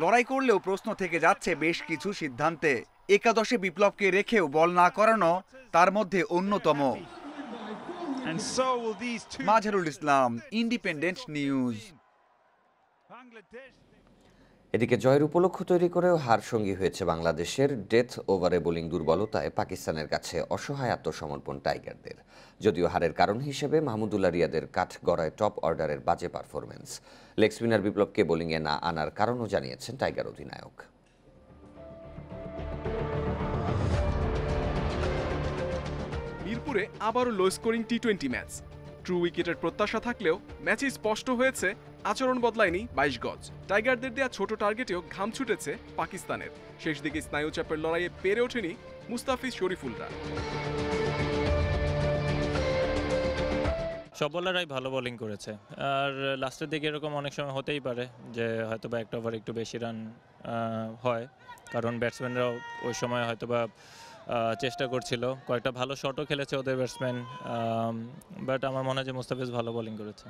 লড়াই করলেও প্রশ্ন থেকে যাচ্ছে বেশ কিছু সিদ্ধান্তে। একাদশে বিপ্লবকে রেখেও বল না করানো তার মধ্যে অন্যতম। Mazharul Islam, independent news. এদিকে জয়ের উপলক্ষ তৈরি করেও হার সঙ্গী হয়েছে বাংলাদেশের। ডেথ ওভারে বোলিং দুর্বলতায় পাকিস্তানের কাছে অসহায় আত্মসমর্পণ টাইগারদের। যদিও হারের কারণ হিসেবে মাহমুদুল্লাহ রিয়াদের কাঠগড়ায় টপ অর্ডারের বাজে পারফরমেন্স। লেগ স্পিনার বিপ্লবকে বোলিংয়ে না আনার কারণও জানিয়েছেন টাইগার অধিনায়ক। মিরপুরে আবারও লো স্কোরিং টি-20 ম্যাচ। ট্রু উইকেটের প্রত্যাশা থাকলেও ম্যাচে স্পষ্ট হয়েছে আচরণ বদলায়নি 22 গজ। টাইগারদের দেয়া ছোট টার্গেটেও ঘাম ছুটেছে পাকিস্তানের। শেষ দিকে স্নায়ুচাপের লড়াইয়ে পেরে ওঠেনি মুস্তাফিজ শরীফুলরা। সব বোলাররাই ভালো বোলিং করেছে। আর লাস্টের দিকে এরকম অনেক সময় হতেই পারে যে হয়তোবা একটা ওভার একটু বেশি রান হয়, কারণ ব্যাটসম্যানরাও ওই সময় হয়তোবা চেষ্টা করছিল। কয়েকটা ভালো শটও খেলেছে ওদের ব্যাটসম্যান, বাট আমার মনে হয় যে মুস্তাফিজ ভালো বোলিং করেছে।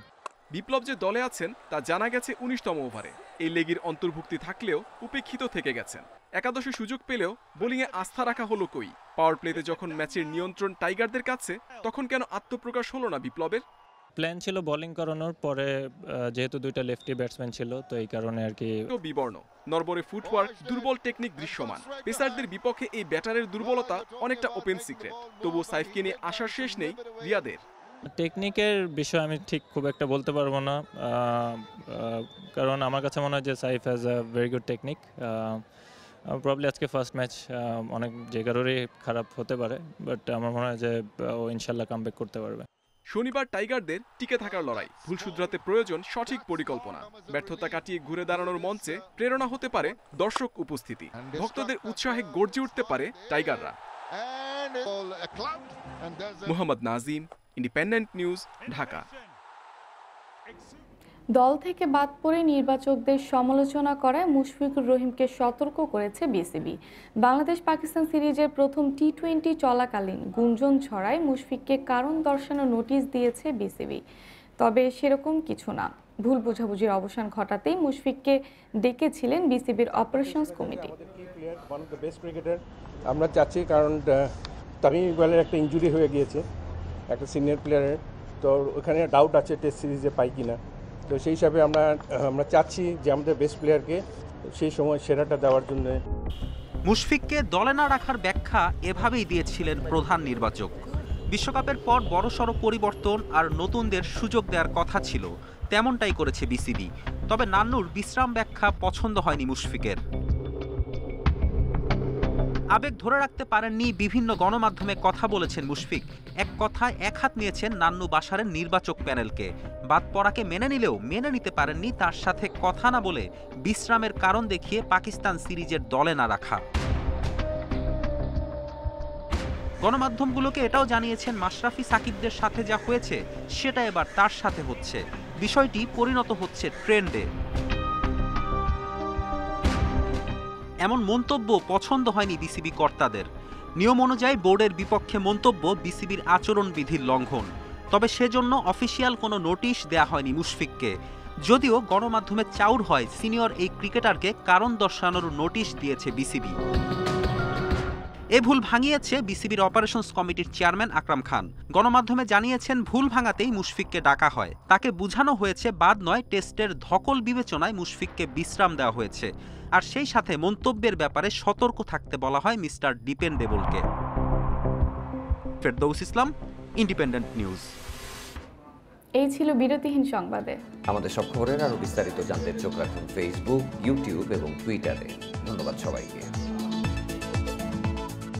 বিপ্লব যে দলে আছেন তা জানা গেছে 19তম ওভারে। এই লেগের অন্তর্ভুক্তি থাকলেও উপেক্ষিত থেকে গেছেন। একাদশে সুযোগ পেলেও বোলিংয়ে আস্থা রাখা হলো কই? পাওয়ার প্লেতে যখন ম্যাচের নিয়ন্ত্রণ টাইগারদের কাছে, তখন কেন আত্মপ্রকাশ হলো না বিপ্লবের? প্ল্যান ছিল বোলিং করানোর, পরে যেহেতু 2টা লেফটি ব্যাটসম্যান ছিল তো এই কারণে আর কি বিবর্ণ। নরবরে ফুটওয়ার্ক, দুর্বল টেকনিক দৃশ্যমান। পেসারদের বিপক্ষে এই ব্যাটারের দুর্বলতা অনেকটা ওপেন সিক্রেট। তবুও সাইফকে নিয়ে আসার শেষ নেই রিয়াদের। টেকনিকের বিষয়ে আমি ঠিক খুব একটা বলতে পারবো না, কারণ আমার কাছে মনে হয় যে Saif has a very good technique. Probably আজকে ফার্স্ট ম্যাচ অনেক জায়গারই খারাপ হতে পারে, বাট আমার মনে হয় যে ও ইনশাল্লাহ কামব্যাক করতে পারবে। শনিবার টাইগারদের টিকে থাকার লড়াই, ভুল শুধরাতে প্রয়োজন সঠিক পরিকল্পনা। ব্যর্থতা কাটিয়ে ঘুরে দাঁড়ানোর মঞ্চে প্রেরণা হতে পারে দর্শক উপস্থিতি, ভক্তদের উৎসাহে গর্জে উঠতে পারে টাইগাররা। Mohammad Nazim, independent news, Dhaka. দল থেকে বাদ পড়ে নির্বাচকদের সমালোচনা করায় মুশফিকুর রহিমকে সতর্ক করেছে বিসিবি। বাংলাদেশ পাকিস্তান সিরিজের প্রথম টি-20 চলাকালীন গুঞ্জন ছড়ায় মুশফিককে কারণ দর্শানো নোটিশ দিয়েছে বিসিবি। তবে সেরকম কিছু না, ভুল বোঝাবুঝির অবসান ঘটাতেই মুশফিককে ডেকেছিলেন বিসিবির অপারেশনস কমিটি। আমরা চাচ্ছি, কারণ তামিম ইকবালের একটা ইনজুরি হয়ে গিয়েছে একটা সিনিয়র প্লেয়ারের, তো ওখানে ডাউট আছে টেস্ট সিরিজে পাই কিনা। তো সেই হিসাবে আমরা চাচ্ছি যে আমাদের বেস্ট প্লেয়ারকে সেই সময় সেরাটা দেওয়ার জন্য। মুশফিককে দলে না রাখার ব্যাখ্যা এভাবেই দিয়েছিলেন প্রধান নির্বাচক। বিশ্বকাপের পর বড়সড় পরিবর্তন আর নতুনদের সুযোগ দেওয়ার কথা ছিল, তেমনটাই করেছে বিসিবি। তবে নান্নুর বিশ্রাম ব্যাখ্যা পছন্দ হয়নি মুশফিকের। আবেগ ধরে রাখতে পারেননি, বিভিন্ন গণমাধ্যমে কথা বলেছেন মুশফিক। এক কথায় এক হাত নিয়েছেন নান্নু বাশারের নির্বাচক প্যানেলকে। বাদ পড়াকে মেনে নিলেও মেনে নিতে পারেননি তার সাথে কথা না বলে বিশ্রামের কারণ দেখিয়ে পাকিস্তান সিরিজের দলে না রাখা। গণমাধ্যমগুলোকে এটাও জানিয়েছেন মাশরাফি সাকিবদের সাথে যা হয়েছে সেটা এবার তার সাথে হচ্ছে, বিষয়টি পরিণত হচ্ছে ট্রেন্ডে। এমন মন্তব্য পছন্দ হয়নি বিসিবি কর্তাদের। নিয়ম অনুযায়ী বোর্ডের বিপক্ষে মন্তব্য বিসিবির আচরণবিধির লঙ্ঘন। তবে সেজন্য অফিসিয়াল কোনো নোটিশ দেয়া হয়নি মুশফিককে। যদিও গণমাধ্যমে চাউর হয় সিনিয়র এই ক্রিকেটারকে কারণ দর্শানোর নোটিশ দিয়েছে বিসিবি। এ ভুল ভাঙিয়েছে বিসিবির অপারেশনস কমিটির চেয়ারম্যান আকরাম খান। গণমাধ্যমে জানিয়েছেন ভুল ভাঙাতেই মুশফিককে ডাকা হয়। তাকে বোঝানো হয়েছে বাদ নয়, টেস্টের ধকল বিবেচনায় মুশফিককে বিশ্রাম দেওয়া হয়েছে। আর সেই সাথে মন্তব্যের ব্যাপারে সতর্ক থাকতে বলা হয় মিস্টার ডিপেন্ডেবলকে। ফেরদৌস ইসলাম, ইন্ডিপেন্ডেন্ট নিউজ। এই ছিল বিরতিহীন সংবাদে। আমাদের সব খবরের আরো বিস্তারিত জানতে চোখ রাখুন ফেসবুক, ইউটিউব এবং টুইটারে। ধন্যবাদ সবাইকে।